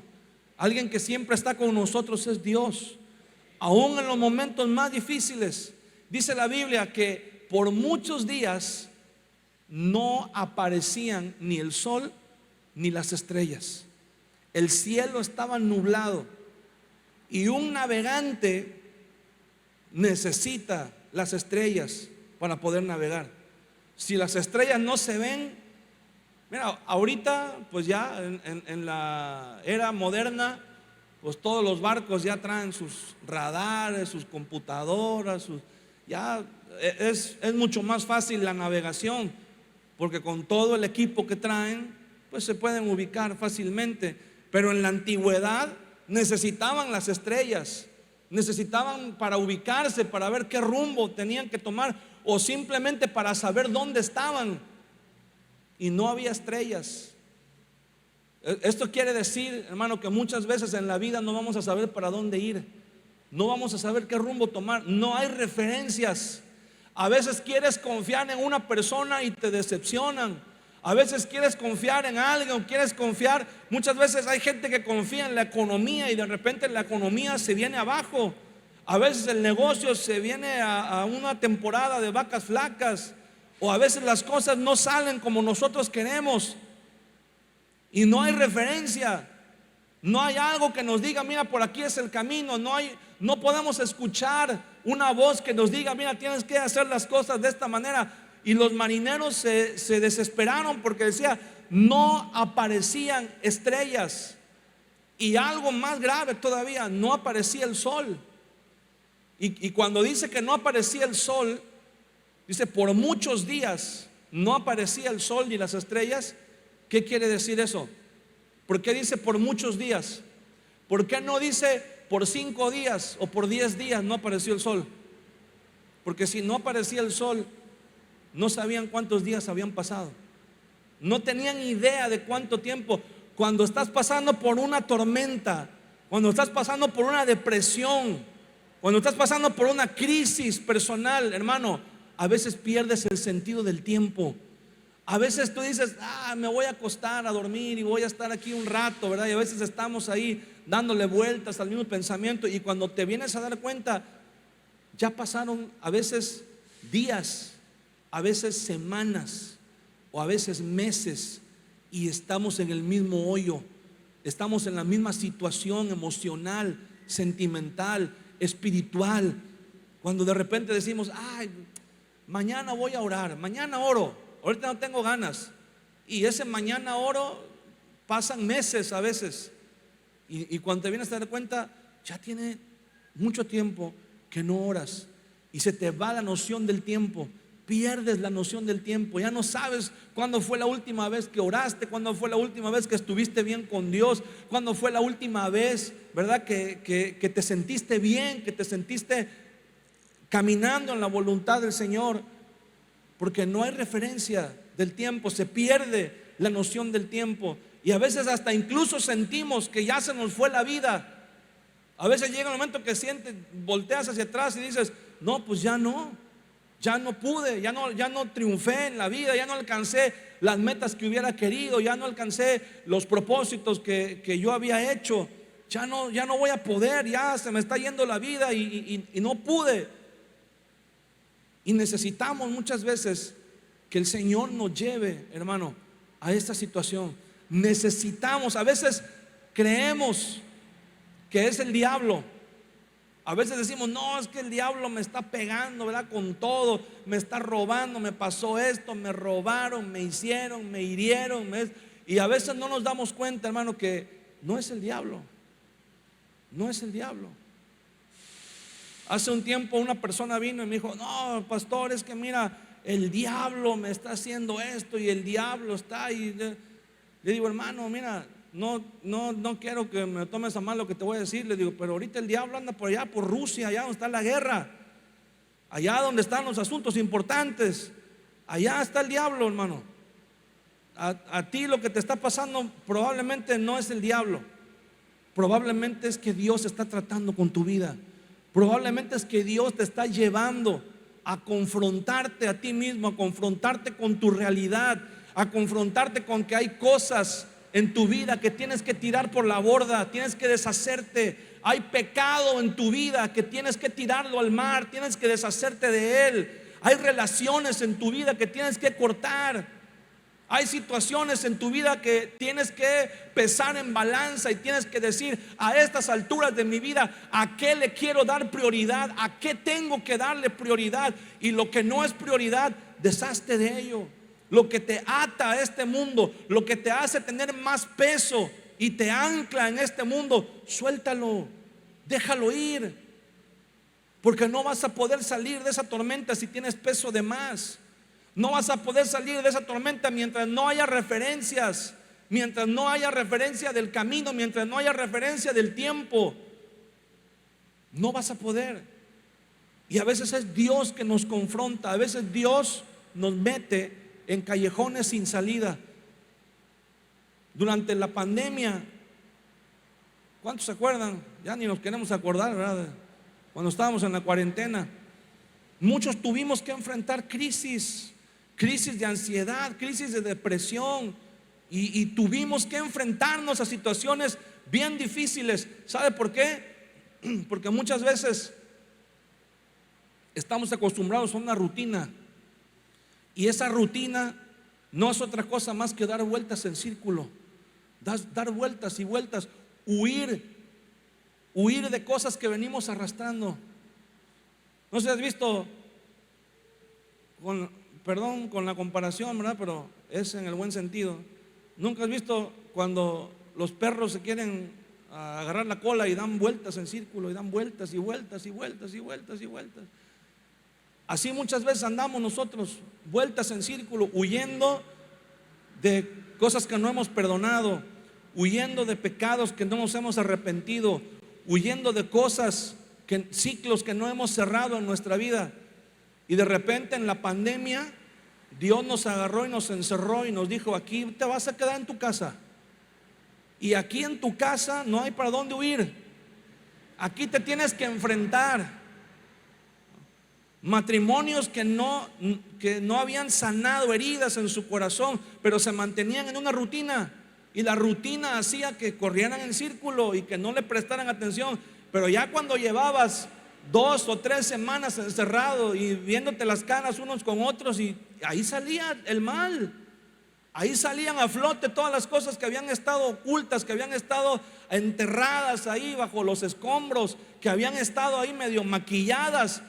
Alguien que siempre está con nosotros es Dios. Aún en los momentos más difíciles, dice la Biblia que por muchos días no aparecían ni el sol ni las estrellas. El cielo estaba nublado y un navegante necesita las estrellas para poder navegar. Si las estrellas no se ven, mira, ahorita pues ya en la era moderna, pues todos los barcos ya traen sus radares, sus computadoras, ya es mucho más fácil la navegación, porque con todo el equipo que traen, pues se pueden ubicar fácilmente. Pero en la antigüedad necesitaban las estrellas, necesitaban para ubicarse, para ver qué rumbo tenían que tomar, o simplemente para saber dónde estaban. Y no había estrellas. Esto quiere decir, hermano, que muchas veces en la vida no vamos a saber para dónde ir, no vamos a saber qué rumbo tomar, no hay referencias. A veces quieres confiar en una persona y te decepcionan. A veces quieres confiar en alguien, quieres confiar. Muchas veces hay gente que confía en la economía y de repente la economía se viene abajo. A veces el negocio se viene a una temporada de vacas flacas, o a veces las cosas no salen como nosotros queremos y no hay referencia. No hay algo que nos diga, mira, por aquí es el camino. No podemos escuchar una voz que nos diga, mira, tienes que hacer las cosas de esta manera. Y los marineros se desesperaron porque decía, no aparecían estrellas. Y algo más grave todavía, no aparecía el sol. Y cuando dice que no aparecía el sol, dice por muchos días no aparecía el sol ni las estrellas. ¿Qué quiere decir eso? ¿Por qué dice por muchos días? ¿Por qué no dice por 5 días o por 10 días no apareció el sol? Porque si no aparecía el sol, no sabían cuántos días habían pasado, no tenían idea de cuánto tiempo. Cuando estás pasando por una tormenta, cuando estás pasando por una depresión, cuando estás pasando por una crisis personal, hermano, a veces pierdes el sentido del tiempo. A veces tú dices, me voy a acostar a dormir y voy a estar aquí un rato, ¿verdad? Y a veces estamos ahí dándole vueltas al mismo pensamiento, y cuando te vienes a dar cuenta, ya pasaron a veces días, a veces semanas, o a veces meses, y estamos en el mismo hoyo, estamos en la misma situación emocional, sentimental, espiritual. Cuando de repente decimos, mañana voy a orar, mañana oro, ahorita no tengo ganas, y ese mañana oro, pasan meses a veces, y cuando te vienes a dar cuenta, ya tiene mucho tiempo que no oras, y se te va la noción del tiempo. Pierdes la noción del tiempo, ya no sabes cuándo fue la última vez que oraste, cuándo fue la última vez que estuviste bien con Dios, cuándo fue la última vez, ¿verdad? Que te sentiste bien, que te sentiste caminando en la voluntad del Señor, porque no hay referencia del tiempo, se pierde la noción del tiempo, y a veces hasta incluso sentimos que ya se nos fue la vida. A veces llega el momento que sientes, volteas hacia atrás y dices, no, pues ya no pude, ya no triunfé en la vida, ya no alcancé las metas que hubiera querido, ya no alcancé los propósitos que yo había hecho, ya no voy a poder, ya se me está yendo la vida y no pude. Y necesitamos muchas veces que el Señor nos lleve, hermano, a esta situación. Necesitamos, a veces creemos que es el diablo. A veces decimos, no, es que el diablo me está pegando, ¿verdad? Con todo, me está robando, me pasó esto, me robaron, me hicieron, me hirieron, y a veces no nos damos cuenta, hermano, que no es el diablo, no es el diablo. Hace un tiempo una persona vino y me dijo, no, pastor, es que mira, el diablo me está haciendo esto y el diablo está ahí. Le digo, hermano, mira, no quiero que me tomes a mal lo que te voy a decir. Le digo, pero ahorita el diablo anda por allá, por Rusia, allá donde está la guerra, allá donde están los asuntos importantes, allá está el diablo, hermano. A ti lo que te está pasando probablemente no es el diablo, probablemente es que Dios está tratando con tu vida, probablemente es que Dios te está llevando a confrontarte a ti mismo, a confrontarte con tu realidad, a confrontarte con que hay cosas en tu vida que tienes que tirar por la borda, tienes que deshacerte. Hay pecado en tu vida que tienes que tirarlo al mar, tienes que deshacerte de él. Hay relaciones en tu vida que tienes que cortar. Hay situaciones en tu vida que tienes que pesar en balanza y tienes que decir: a estas alturas de mi vida, ¿a qué le quiero dar prioridad? ¿A qué tengo que darle prioridad? Y lo que no es prioridad, deshazte de ello. Lo que te ata a este mundo, lo que te hace tener más peso y te ancla en este mundo, suéltalo, déjalo ir. Porque no vas a poder salir de esa tormenta si tienes peso de más. No vas a poder salir de esa tormenta mientras no haya referencias, mientras no haya referencia del camino, mientras no haya referencia del tiempo. No vas a poder. Y a veces es Dios que nos confronta, a veces Dios nos mete en callejones sin salida. Durante la pandemia, ¿cuántos se acuerdan? Ya ni nos queremos acordar, ¿verdad? Cuando estábamos en la cuarentena, muchos tuvimos que enfrentar crisis de ansiedad, crisis de depresión, y tuvimos que enfrentarnos a situaciones bien difíciles. ¿Sabe por qué? Porque muchas veces estamos acostumbrados a una rutina, y esa rutina no es otra cosa más que dar vueltas en círculo, dar vueltas y vueltas, huir de cosas que venimos arrastrando. No sé si has visto, perdón con la comparación, ¿verdad? Pero es en el buen sentido. ¿Nunca has visto cuando los perros se quieren agarrar la cola y dan vueltas en círculo, y dan vueltas y vueltas y vueltas y vueltas y vueltas? Así muchas veces andamos nosotros, vueltas en círculo, huyendo de cosas que no hemos perdonado, huyendo de pecados que no nos hemos arrepentido, huyendo de cosas, ciclos que no hemos cerrado en nuestra vida. Y de repente en la pandemia Dios nos agarró y nos encerró y nos dijo: aquí te vas a quedar en tu casa, y aquí en tu casa no hay para dónde huir, aquí te tienes que enfrentar. Matrimonios que no habían sanado heridas en su corazón, pero se mantenían en una rutina, y la rutina hacía que corrieran en círculo y que no le prestaran atención. Pero ya cuando llevabas 2 o 3 semanas encerrado y viéndote las caras unos con otros, y ahí salía el mal, ahí salían a flote todas las cosas que habían estado ocultas, que habían estado enterradas ahí bajo los escombros, que habían estado ahí medio maquilladas.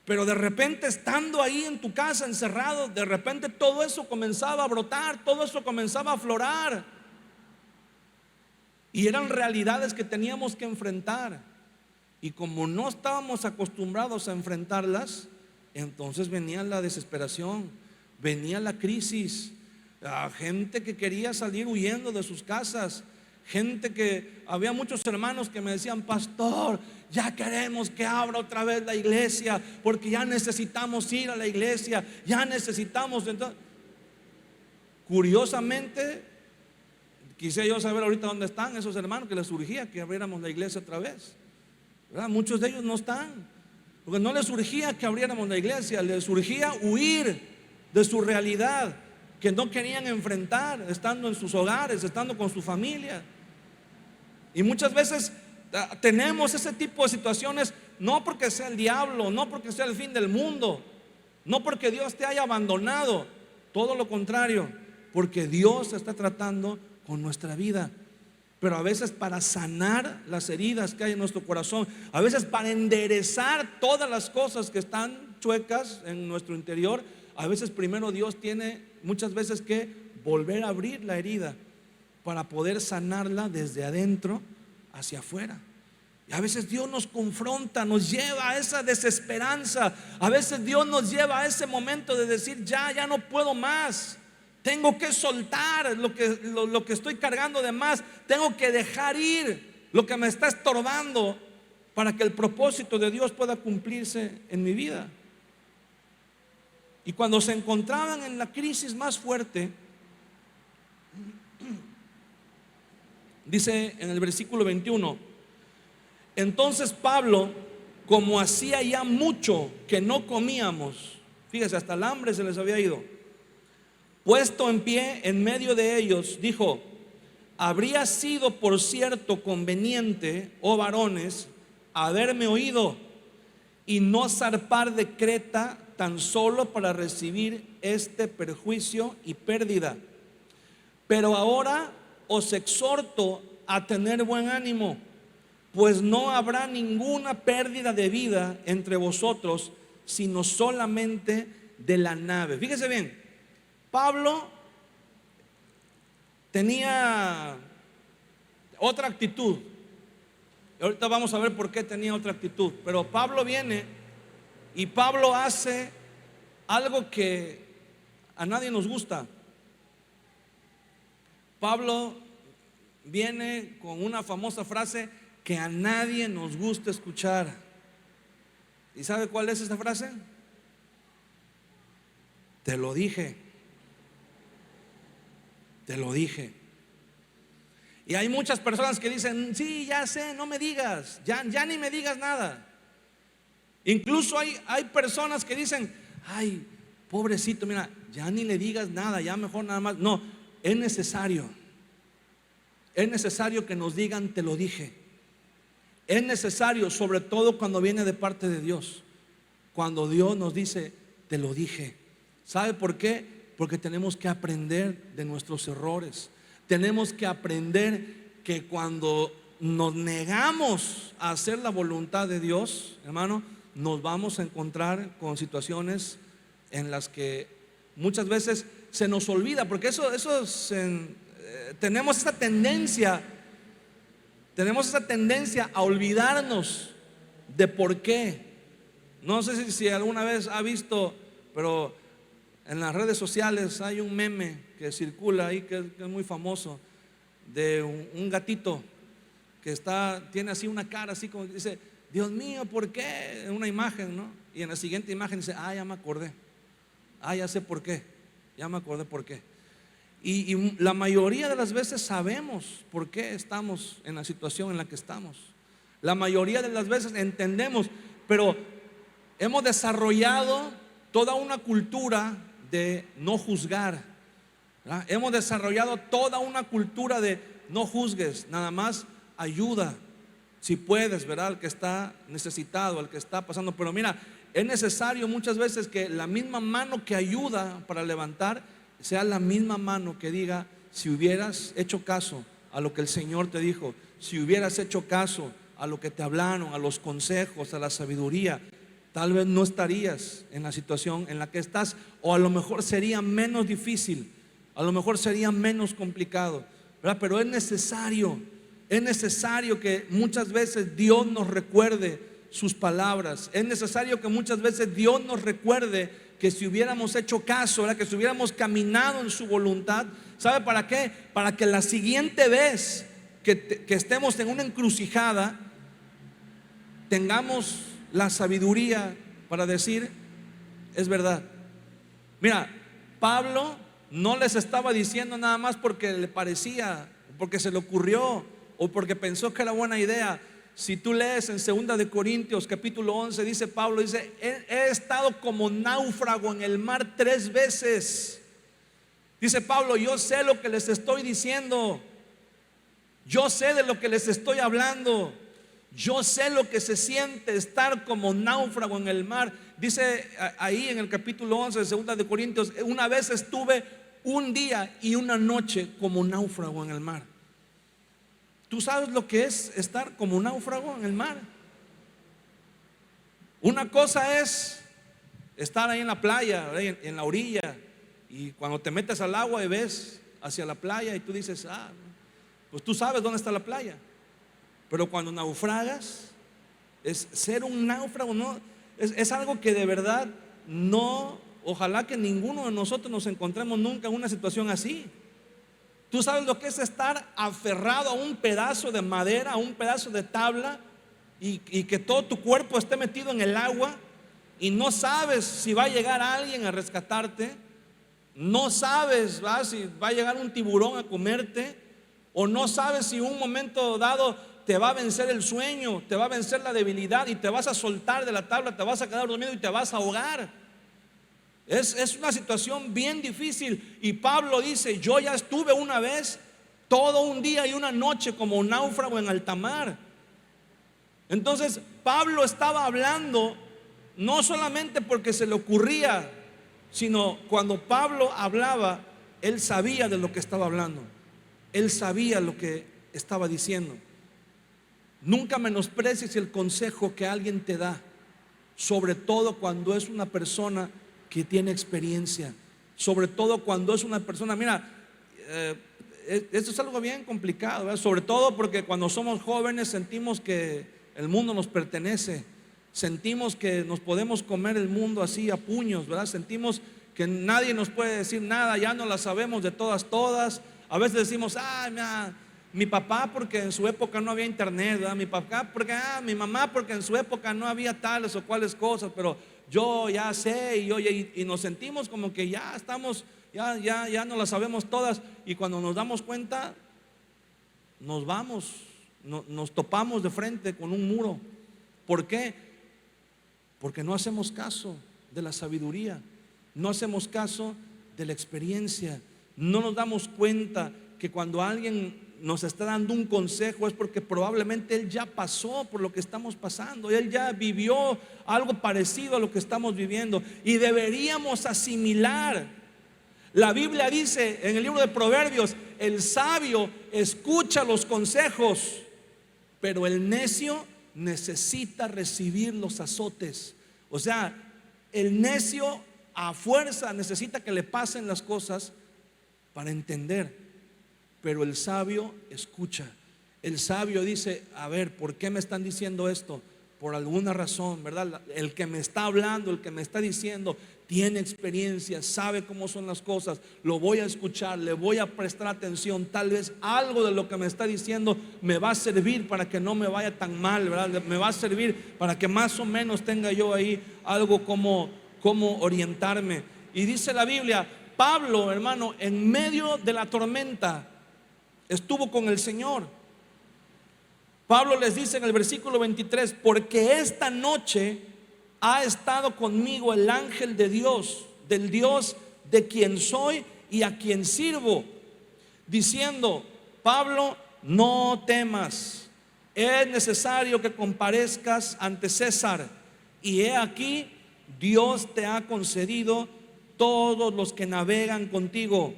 Pero de repente, estando ahí en tu casa encerrado, de repente todo eso comenzaba a brotar, todo eso comenzaba a aflorar, y eran realidades que teníamos que enfrentar. Y como no estábamos acostumbrados a enfrentarlas, entonces venía la desesperación, venía la crisis, gente que quería salir huyendo de sus casas, gente que, había muchos hermanos que me decían: pastor, ya queremos que abra otra vez la iglesia, porque ya necesitamos ir a la iglesia, ya necesitamos. Entonces, curiosamente, quise yo saber ahorita dónde están esos hermanos que les surgía que abriéramos la iglesia otra vez, ¿verdad? Muchos de ellos no están, porque no les surgía que abriéramos la iglesia, les surgía huir de su realidad que no querían enfrentar, estando en sus hogares, estando con su familia. Y muchas veces tenemos ese tipo de situaciones, no porque sea el diablo, no porque sea el fin del mundo, no porque Dios te haya abandonado, todo lo contrario, porque Dios está tratando con nuestra vida. Pero a veces, para sanar las heridas que hay en nuestro corazón, a veces para enderezar todas las cosas que están chuecas en nuestro interior, a veces primero Dios tiene muchas veces que volver a abrir la herida para poder sanarla desde adentro hacia afuera. Y a veces Dios nos confronta, nos lleva a esa desesperanza. A veces Dios nos lleva a ese momento de decir: ya no puedo más, tengo que soltar lo que estoy cargando de más, tengo que dejar ir lo que me está estorbando para que el propósito de Dios pueda cumplirse en mi vida. Y cuando se encontraban en la crisis más fuerte, dice en el versículo 21: entonces Pablo, como hacía ya mucho que no comíamos, fíjese, hasta el hambre se les había ido, puesto en pie en medio de ellos, dijo: habría sido por cierto conveniente, oh varones, haberme oído y no zarpar de Creta tan solo para recibir este perjuicio y pérdida. Pero ahora os exhorto a tener buen ánimo, pues no habrá ninguna pérdida de vida entre vosotros, sino solamente de la nave. Fíjese bien, Pablo tenía otra actitud. Ahorita vamos a ver por qué tenía otra actitud. Pero Pablo viene y Pablo hace algo que a nadie nos gusta. Pablo viene con una famosa frase que a nadie nos gusta escuchar. ¿Y sabe cuál es esta frase? Te lo dije. Te lo dije. Y hay muchas personas que dicen, sí, ya sé, no me digas, ya ni me digas nada. Incluso hay personas que dicen, ay, pobrecito, mira, ya ni le digas nada, ya mejor nada más. No, es necesario que nos digan, te lo dije. Es necesario, sobre todo cuando viene de parte de Dios, cuando Dios nos dice, te lo dije. ¿Sabe por qué? Porque tenemos que aprender de nuestros errores. Tenemos que aprender que cuando nos negamos a hacer la voluntad de Dios, hermano, nos vamos a encontrar con situaciones en las que muchas veces se nos olvida, porque tenemos esa tendencia a olvidarnos de por qué. No sé si alguna vez ha visto, pero en las redes sociales hay un meme que circula ahí que es muy famoso, de un gatito que tiene así una cara así como que dice, Dios mío, ¿por qué? En una imagen, ¿no? Y en la siguiente imagen dice, ya me acordé, ya sé por qué, ya me acordé por qué. Y la mayoría de las veces sabemos por qué estamos en la situación en la que estamos. La mayoría de las veces entendemos, pero hemos desarrollado toda una cultura de no juzgar, ¿verdad? Hemos desarrollado toda una cultura de no juzgues, nada más ayuda si puedes, ¿verdad? Al que está necesitado, al que está pasando. Pero mira, es necesario muchas veces que la misma mano que ayuda para levantar sea la misma mano que diga, si hubieras hecho caso a lo que el Señor te dijo, si hubieras hecho caso a lo que te hablaron, a los consejos, a la sabiduría, tal vez no estarías en la situación en la que estás, o a lo mejor sería menos difícil, a lo mejor sería menos complicado, ¿verdad? Pero es necesario que muchas veces Dios nos recuerde sus palabras. Es necesario que muchas veces Dios nos recuerde que si hubiéramos hecho caso, ¿verdad? Que si hubiéramos caminado en su voluntad. ¿Sabe para qué? Para que la siguiente vez que estemos en una encrucijada tengamos la sabiduría para decir, es verdad. Mira, Pablo no les estaba diciendo nada más porque le parecía, porque se le ocurrió o porque pensó que era buena idea. Si tú lees en 2 de Corintios capítulo 11, dice Pablo, dice, he estado como náufrago en el mar 3 veces. Dice Pablo, yo sé lo que les estoy diciendo, yo sé de lo que les estoy hablando, yo sé lo que se siente estar como náufrago en el mar. Dice ahí en el capítulo 11 de 2 de Corintios, una vez estuve un día y una noche como náufrago en el mar. ¿Tú sabes lo que es estar como náufrago en el mar? Una cosa es estar ahí en la playa, en la orilla, y cuando te metes al agua y ves hacia la playa y tú dices, pues tú sabes dónde está la playa. Pero cuando naufragas, es ser un náufrago, no, es algo que de verdad no, ojalá que ninguno de nosotros nos encontremos nunca en una situación así. Tú sabes lo que es estar aferrado a un pedazo de madera, a un pedazo de tabla, y que todo tu cuerpo esté metido en el agua, y no sabes si va a llegar alguien a rescatarte, no sabes si va a llegar un tiburón a comerte, o no sabes si en un momento dado te va a vencer el sueño, te va a vencer la debilidad y te vas a soltar de la tabla, te vas a quedar dormido y te vas a ahogar. Es una situación bien difícil. Y Pablo dice, yo ya estuve una vez todo un día y una noche como un náufrago en alta mar. Entonces Pablo estaba hablando no solamente porque se le ocurría, sino cuando Pablo hablaba, él sabía de lo que estaba hablando, él sabía lo que estaba diciendo. Nunca menosprecies el consejo que alguien te da, sobre todo cuando es una persona que tiene experiencia, sobre todo cuando es una persona, mira, esto es algo bien complicado, ¿verdad? Sobre todo porque cuando somos jóvenes sentimos que el mundo nos pertenece, sentimos que nos podemos comer el mundo así a puños, ¿verdad? Sentimos que nadie nos puede decir nada, ya no la sabemos de todas. A veces decimos, mi papá porque en su época no había internet, ¿verdad? Mi papá porque, mi mamá porque en su época no había tales o cuales cosas, pero yo ya sé y nos sentimos como que ya estamos, ya no las sabemos todas, y cuando nos damos cuenta nos vamos, nos topamos de frente con un muro. ¿Por qué? Porque no hacemos caso de la sabiduría, no hacemos caso de la experiencia, no nos damos cuenta que cuando alguien nos está dando un consejo es porque probablemente él ya pasó por lo que estamos pasando, él ya vivió algo parecido a lo que estamos viviendo, y deberíamos asimilar. La Biblia dice en el libro de Proverbios: el sabio escucha los consejos, pero el necio necesita recibir los azotes. O sea, el necio a fuerza necesita que le pasen las cosas para entender, pero el sabio escucha. El sabio dice: a ver, ¿por qué me están diciendo esto? Por alguna razón, ¿verdad? El que me está hablando, el que me está diciendo, tiene experiencia, sabe cómo son las cosas. Lo voy a escuchar, le voy a prestar atención. Tal vez algo de lo que me está diciendo me va a servir para que no me vaya tan mal, ¿verdad? Me va a servir para que más o menos tenga yo ahí algo como orientarme. Y dice la Biblia, Pablo, hermano, en medio de la tormenta estuvo con el Señor. Pablo les dice en el versículo 23: porque esta noche ha estado conmigo el ángel de Dios, del Dios de quien soy y a quien sirvo, diciendo: Pablo, no temas, es necesario que comparezcas ante César, y he aquí, Dios te ha concedido todos los que navegan contigo.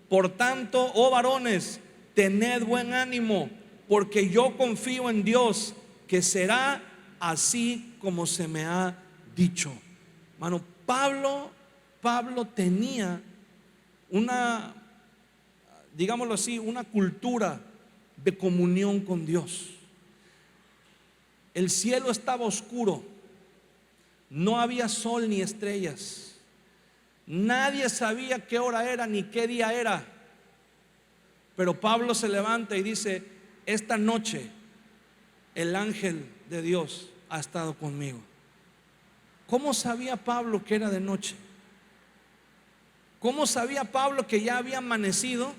Por tanto, oh varones, tened buen ánimo, porque yo confío en Dios, que será así como se me ha dicho. Mano, Pablo tenía una, digámoslo así, una cultura de comunión con Dios. El cielo estaba oscuro, no había sol ni estrellas, nadie sabía qué hora era ni qué día era, pero Pablo se levanta y dice: esta noche el ángel de Dios ha estado conmigo. ¿Cómo sabía Pablo que era de noche? ¿Cómo sabía Pablo que ya había amanecido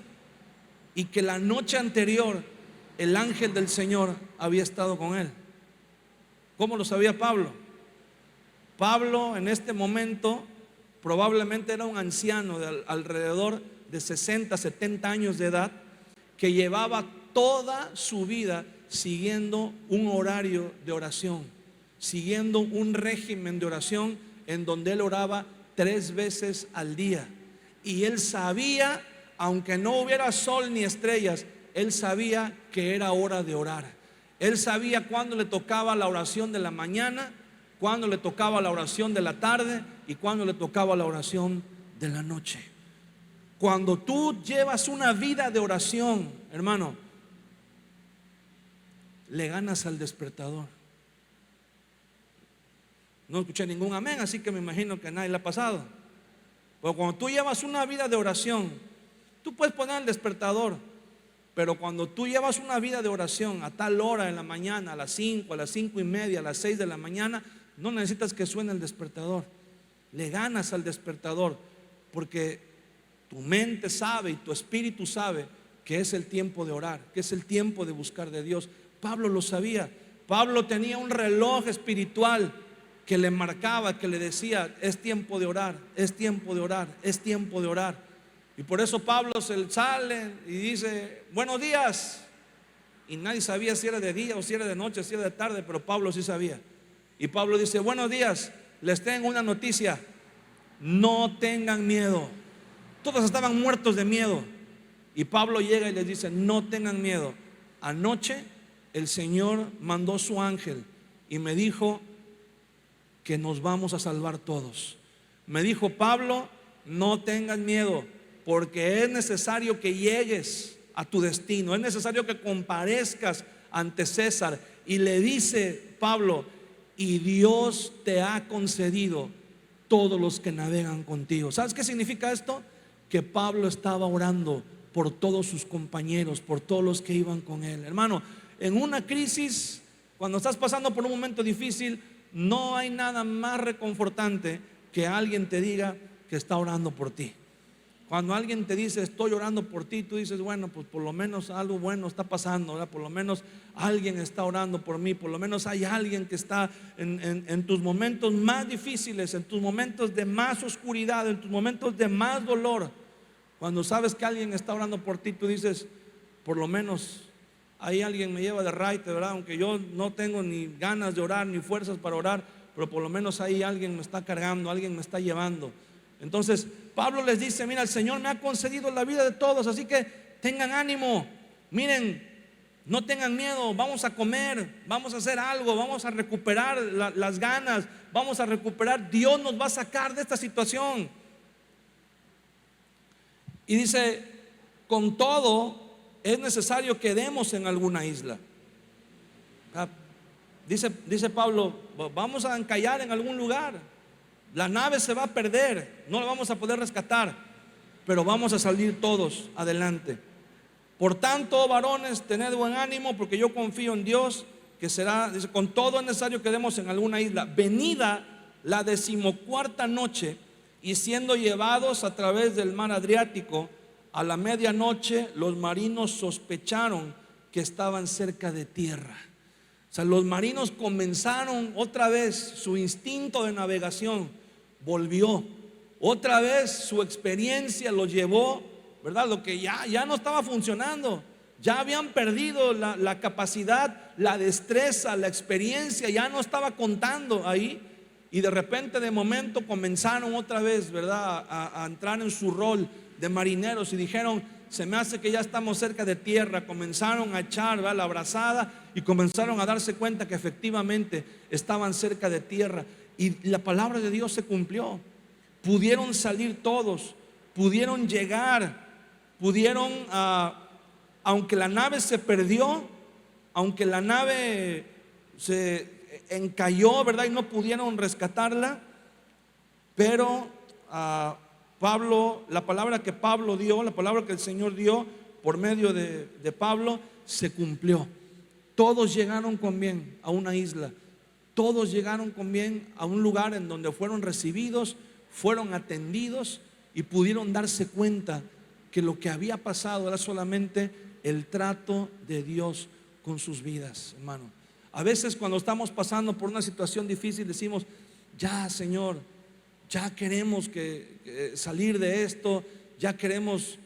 y que la noche anterior el ángel del Señor había estado con él? ¿Cómo lo sabía Pablo? Pablo en este momento probablemente era un anciano de alrededor de 60, 70 años de edad, que llevaba toda su vida siguiendo un horario de oración, siguiendo un régimen de oración en donde él oraba 3 veces al día. Y él sabía, aunque no hubiera sol ni estrellas, él sabía que era hora de orar. Él sabía cuándo le tocaba la oración de la mañana, cuándo le tocaba la oración de la tarde y cuándo le tocaba la oración de la noche. Cuando tú llevas una vida de oración, hermano, le ganas al despertador. No escuché ningún amén, así que me imagino que a nadie le ha pasado. Pero cuando tú llevas una vida de oración, tú puedes poner el despertador, pero cuando tú llevas una vida de oración a tal hora en la mañana, a las 5, a las 5:30, a las 6 de la mañana, no necesitas que suene el despertador. Le ganas al despertador, porque tu mente sabe y tu espíritu sabe que es el tiempo de orar, que es el tiempo de buscar de Dios. Pablo lo sabía. Pablo tenía un reloj espiritual que le marcaba, que le decía: es tiempo de orar, es tiempo de orar, es tiempo de orar. Y por eso Pablo se sale y dice: buenos días. Y nadie sabía si era de día o si era de noche, si era de tarde, pero Pablo sí sabía. Y Pablo dice: buenos días, les tengo una noticia, no tengan miedo. Todos estaban muertos de miedo. Y Pablo llega y les dice: no tengan miedo. Anoche el Señor mandó su ángel y me dijo que nos vamos a salvar todos. Me dijo: Pablo, no tengas miedo, porque es necesario que llegues a tu destino, es necesario que comparezcas ante César. Y le dice Pablo: y Dios te ha concedido todos los que navegan contigo. ¿Sabes qué significa esto? Que Pablo estaba orando por todos sus compañeros, por todos los que iban con él. Hermano, en una crisis, cuando estás pasando por un momento difícil, no hay nada más reconfortante que alguien te diga que está orando por ti. Cuando alguien te dice: estoy orando por ti, tú dices: bueno, pues por lo menos algo bueno está pasando, ¿verdad? Por lo menos alguien está orando por mí, por lo menos hay alguien que está en tus momentos más difíciles, en tus momentos de más oscuridad, en tus momentos de más dolor. Cuando sabes que alguien está orando por ti, tú dices: por lo menos ahí alguien me lleva de raite, ¿verdad? Aunque yo no tengo ni ganas de orar, ni fuerzas para orar, pero por lo menos ahí alguien me está cargando, alguien me está llevando. Entonces Pablo les dice: mira, el Señor me ha concedido la vida de todos, así que tengan ánimo. Miren, no tengan miedo, vamos a comer, vamos a hacer algo, vamos a recuperar las ganas, vamos a recuperar. Dios nos va a sacar de esta situación. Y dice: con todo es necesario que demos en alguna isla. Dice Pablo: vamos a encallar en algún lugar. La nave se va a perder, no la vamos a poder rescatar, pero vamos a salir todos adelante. Por tanto, varones, tened buen ánimo, porque yo confío en Dios, que será, dice, con todo es necesario que demos en alguna isla. Venida la 14ª noche, y siendo llevados a través del mar Adriático, a la medianoche los marinos sospecharon que estaban cerca de tierra. O sea, los marinos comenzaron otra vez, su instinto de navegación volvió. Otra vez su experiencia los llevó, ¿verdad? Lo que ya no estaba funcionando. Ya habían perdido la capacidad, la destreza, la experiencia, ya no estaba contando ahí. Y de repente, de momento, comenzaron otra vez, ¿verdad?, a entrar en su rol de marineros y dijeron: se me hace que ya estamos cerca de tierra. Comenzaron a echar, ¿verdad?, la brazada, y comenzaron a darse cuenta que efectivamente estaban cerca de tierra. Y la palabra de Dios se cumplió. Pudieron salir todos, pudieron llegar, pudieron, aunque la nave se perdió, aunque la nave se encalló, ¿verdad?, y no pudieron rescatarla, pero Pablo, la palabra que Pablo dio, la palabra que el Señor dio por medio de Pablo, se cumplió. Todos llegaron con bien a una isla, todos llegaron con bien a un lugar en donde fueron recibidos, fueron atendidos y pudieron darse cuenta que lo que había pasado era solamente el trato de Dios con sus vidas, hermano. A veces, cuando estamos pasando por una situación difícil, decimos: ya, Señor, ya queremos salir de esto, ya queremos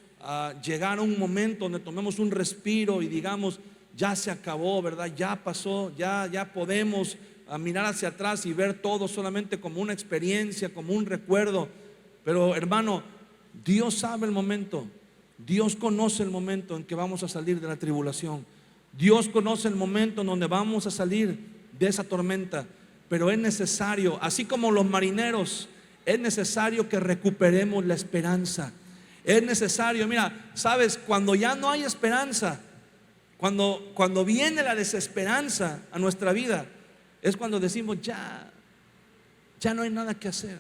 llegar a un momento donde tomemos un respiro y digamos: ya se acabó, ¿verdad? Ya pasó, ya podemos mirar hacia atrás y ver todo solamente como una experiencia, como un recuerdo. Pero, hermano, Dios sabe el momento, Dios conoce el momento en que vamos a salir de la tribulación. Dios conoce el momento en donde vamos a salir de esa tormenta. Pero es necesario, así como los marineros, es necesario que recuperemos la esperanza. Es necesario, mira, sabes, cuando ya no hay esperanza, cuando viene la desesperanza a nuestra vida, es cuando decimos: ya no hay nada que hacer.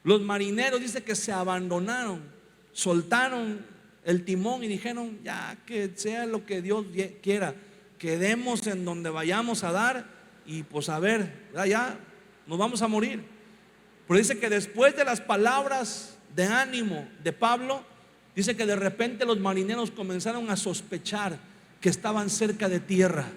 Los marineros, dice que se abandonaron, soltaron el timón y dijeron: ya, que sea lo que Dios quiera, quedemos en donde vayamos a dar, y pues a ver, ya nos vamos a morir. Pero dice que después de las palabras de ánimo de Pablo, dice que de repente los marineros comenzaron a sospechar que estaban cerca de tierra.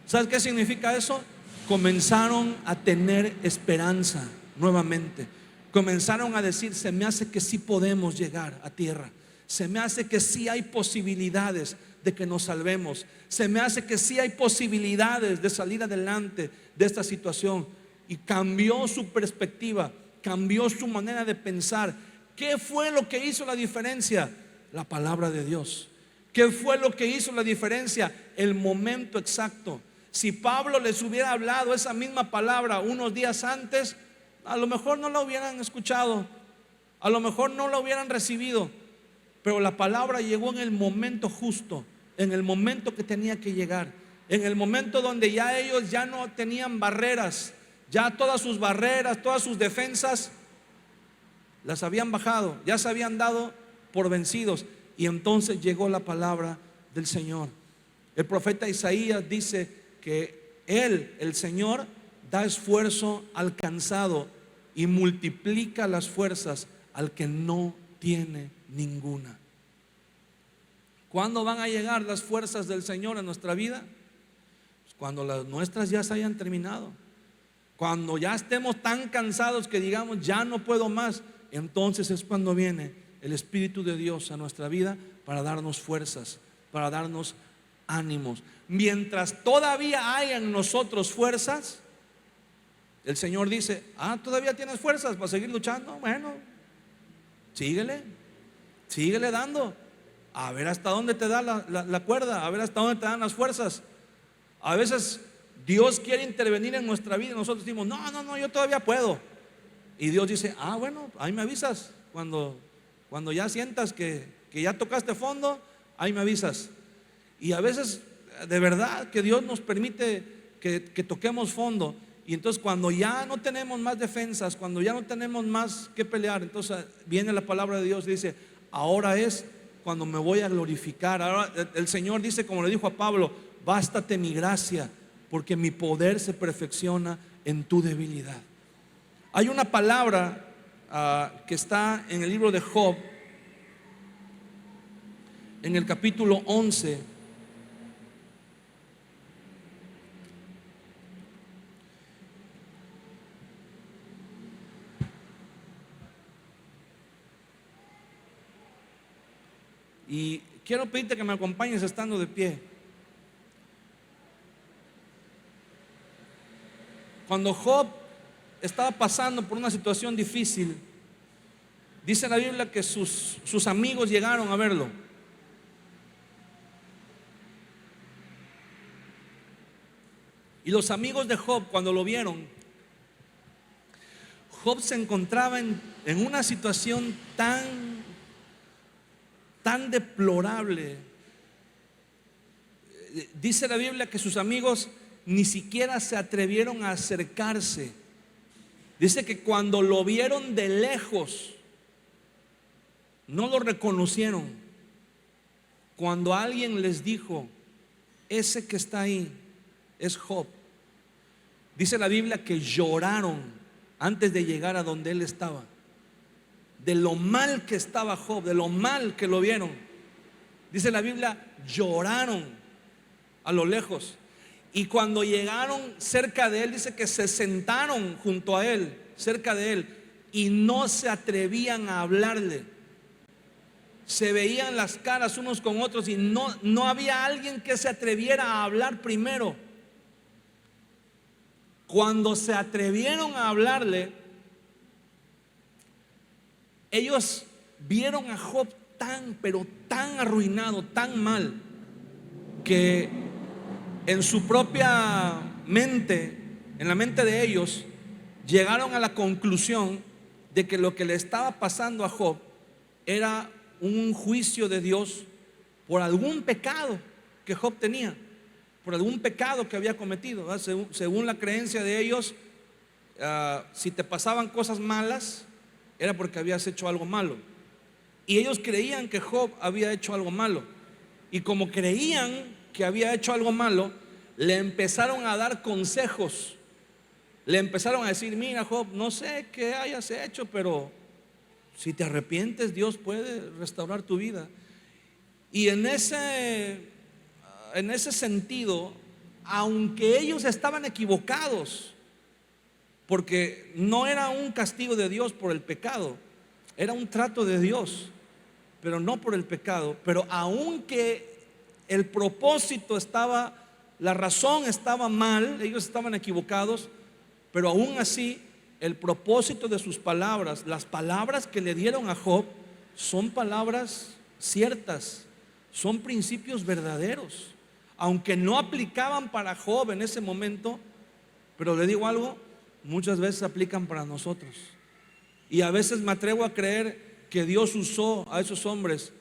¿Sabes qué significa eso? Comenzaron a tener esperanza nuevamente. comenzaron a decir: se me hace que sí podemos llegar a tierra, se me hace que sí hay posibilidades de que nos salvemos, se me hace que sí hay posibilidades de salir adelante de esta situación. Y cambió su perspectiva, cambió su manera de pensar. ¿Qué fue lo que hizo la diferencia? La palabra de Dios. ¿Qué fue lo que hizo la diferencia? El momento exacto. Si Pablo les hubiera hablado esa misma palabra unos días antes, a lo mejor no la hubieran escuchado, a lo mejor no la hubieran recibido, pero la palabra llegó en el momento justo, en el momento que tenía que llegar, en el momento donde ya ellos ya no tenían barreras, ya todas sus barreras, todas sus defensas las habían bajado, ya se habían dado por vencidos. Y entonces llegó la palabra del Señor. El profeta Isaías dice que Él, el Señor, da esfuerzo al cansado y multiplica las fuerzas al que no tiene ninguna. ¿Cuándo van a llegar las fuerzas del Señor a nuestra vida? Pues cuando las nuestras ya se hayan terminado, cuando ya estemos tan cansados que digamos: ya no puedo más. Entonces es cuando viene el Espíritu de Dios a nuestra vida para darnos fuerzas, para darnos ánimos. Mientras todavía hay en nosotros fuerzas, el Señor dice: ¿todavía tienes fuerzas para seguir luchando? Bueno, síguele dando, a ver hasta dónde te da la cuerda, a ver hasta dónde te dan las fuerzas. A veces Dios quiere intervenir en nuestra vida y nosotros decimos: no, yo todavía puedo. Y Dios dice: bueno, ahí me avisas cuando ya sientas que ya tocaste fondo, ahí me avisas. Y a veces de verdad que Dios nos permite que toquemos fondo. Y entonces cuando ya no tenemos más defensas, cuando ya no tenemos más que pelear, entonces viene la palabra de Dios y dice: ahora es cuando me voy a glorificar. Ahora el Señor dice, como le dijo a Pablo: bástate mi gracia, porque mi poder se perfecciona en tu debilidad. Hay una palabra que está en el libro de Job, en el capítulo 11. Y quiero pedirte que me acompañes estando de pie. Cuando Job estaba pasando por una situación difícil, dice la Biblia que sus amigos llegaron a verlo. Y los amigos de Job, cuando lo vieron, Job se encontraba en una situación tan deplorable. Dice la Biblia que sus amigos ni siquiera se atrevieron a acercarse. Dice que cuando lo vieron de lejos, no lo reconocieron. Cuando alguien les dijo: ese que está ahí es Job, dice la Biblia que lloraron antes de llegar a donde él estaba, de lo mal que estaba Job, de lo mal que lo vieron. Dice la Biblia: lloraron a lo lejos. Y cuando llegaron cerca de él, dice que se sentaron junto a él, cerca de él, y no se atrevían a hablarle. Se veían las caras unos con otros y no había alguien que se atreviera a hablar primero. Cuando se atrevieron a hablarle, ellos vieron a Job pero tan arruinado, tan mal, que en su propia mente, en la mente de ellos, llegaron a la conclusión de que lo que le estaba pasando a Job era un juicio de Dios por algún pecado que Job tenía, por algún pecado que había cometido, ¿verdad? Según la creencia de ellos, si te pasaban cosas malas, era porque habías hecho algo malo. Y ellos creían que Job había hecho algo malo. Y como creían que había hecho algo malo, le empezaron a dar consejos. Le empezaron a decir: mira, Job, no sé qué hayas hecho, pero si te arrepientes, Dios puede restaurar tu vida. Y en ese sentido, aunque ellos estaban equivocados, porque no era un castigo de Dios por el pecado, era un trato de Dios, pero no por el pecado. Pero aunque el propósito estaba, la razón estaba mal, ellos estaban equivocados, pero aún así el propósito de sus palabras, las palabras que le dieron a Job, son palabras ciertas, son principios verdaderos, aunque no aplicaban para Job en ese momento. Pero le digo algo, muchas veces aplican para nosotros. Y a veces me atrevo a creer que Dios usó a esos hombres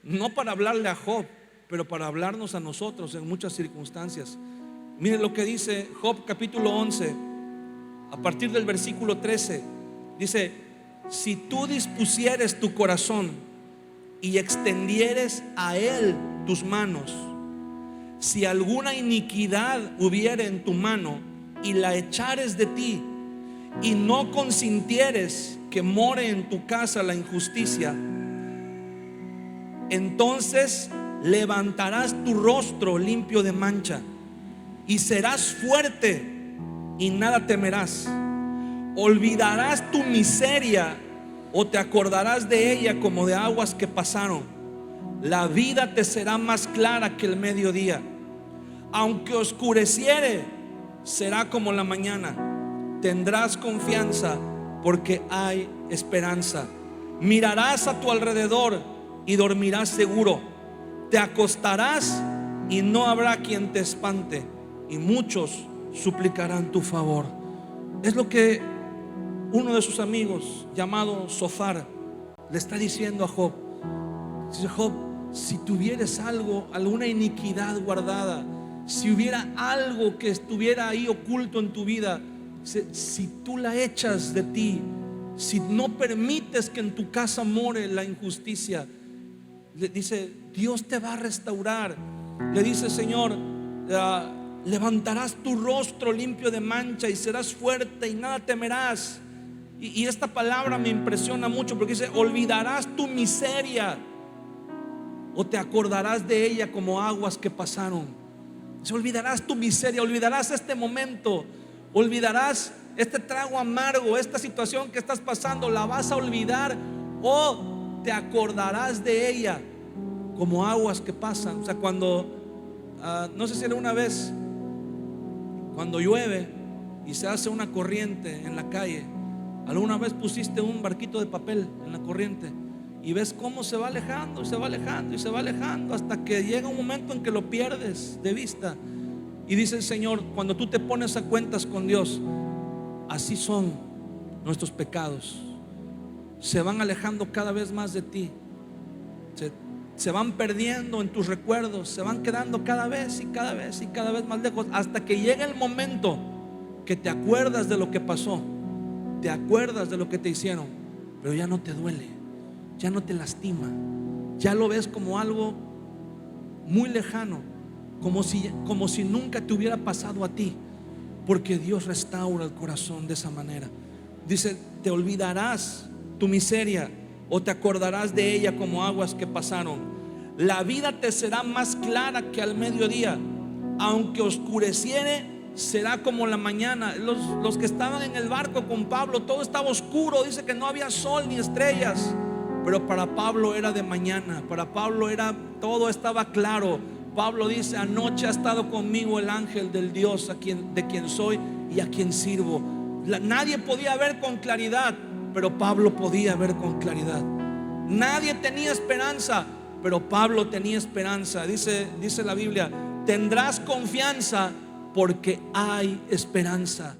no para hablarle a Job, pero para hablarnos a nosotros en muchas circunstancias. Miren lo que dice Job capítulo 11, a partir del versículo 13. Dice: si tú dispusieres tu corazón y extendieres a él tus manos, si alguna iniquidad hubiere en tu mano y la echares de ti, y no consintieres que more en tu casa la injusticia, entonces levantarás tu rostro limpio de mancha y serás fuerte y nada temerás. Olvidarás tu miseria o te acordarás de ella como de aguas que pasaron. La vida te será más clara que el mediodía. Aunque oscureciere, será como la mañana. Tendrás confianza porque hay esperanza. Mirarás a tu alrededor y dormirás seguro. Te acostarás y no habrá quien te espante, y muchos suplicarán tu favor. Es lo que uno de sus amigos, llamado Zofar, le está diciendo a Job. Dice: Job, si tuvieras algo, alguna iniquidad guardada, si hubiera algo que estuviera ahí oculto en tu vida, si tú la echas de ti, si no permites que en tu casa more la injusticia, le dice, Dios te va a restaurar. Le dice: Señor, levantarás tu rostro limpio de mancha y serás fuerte y nada temerás. Y esta palabra me impresiona mucho, porque dice: olvidarás tu miseria o te acordarás de ella como aguas que pasaron. Olvidarás tu miseria, olvidarás este momento, olvidarás este trago amargo, esta situación que estás pasando, la vas a olvidar, o te acordarás de ella como aguas que pasan. O sea, cuando no sé si era una vez, cuando llueve y se hace una corriente en la calle, alguna vez pusiste un barquito de papel en la corriente y ves cómo se va alejando y se va alejando y se va alejando, hasta que llega un momento en que lo pierdes de vista. Y dice el Señor: cuando tú te pones a cuentas con Dios, así son nuestros pecados, se van alejando cada vez más de ti, se van perdiendo en tus recuerdos, se van quedando cada vez y cada vez y cada vez más lejos, hasta que llega el momento que te acuerdas de lo que pasó, te acuerdas de lo que te hicieron, pero ya no te duele, ya no te lastima, ya lo ves como algo muy lejano, como si nunca te hubiera pasado a ti, porque Dios restaura el corazón de esa manera. Dice: te olvidarás tu miseria o te acordarás de ella como aguas que pasaron. La vida te será más clara que al mediodía. Aunque oscureciere, será como la mañana. Los que estaban en el barco con Pablo, todo estaba oscuro, dice que no había sol ni estrellas, pero para Pablo era de mañana, para Pablo todo estaba claro. Pablo dice: anoche ha estado conmigo el ángel del Dios de quien soy y a quien sirvo. Nadie podía ver con claridad, pero Pablo podía ver con claridad. Nadie tenía esperanza, pero Pablo tenía esperanza. Dice la Biblia: tendrás confianza porque hay esperanza.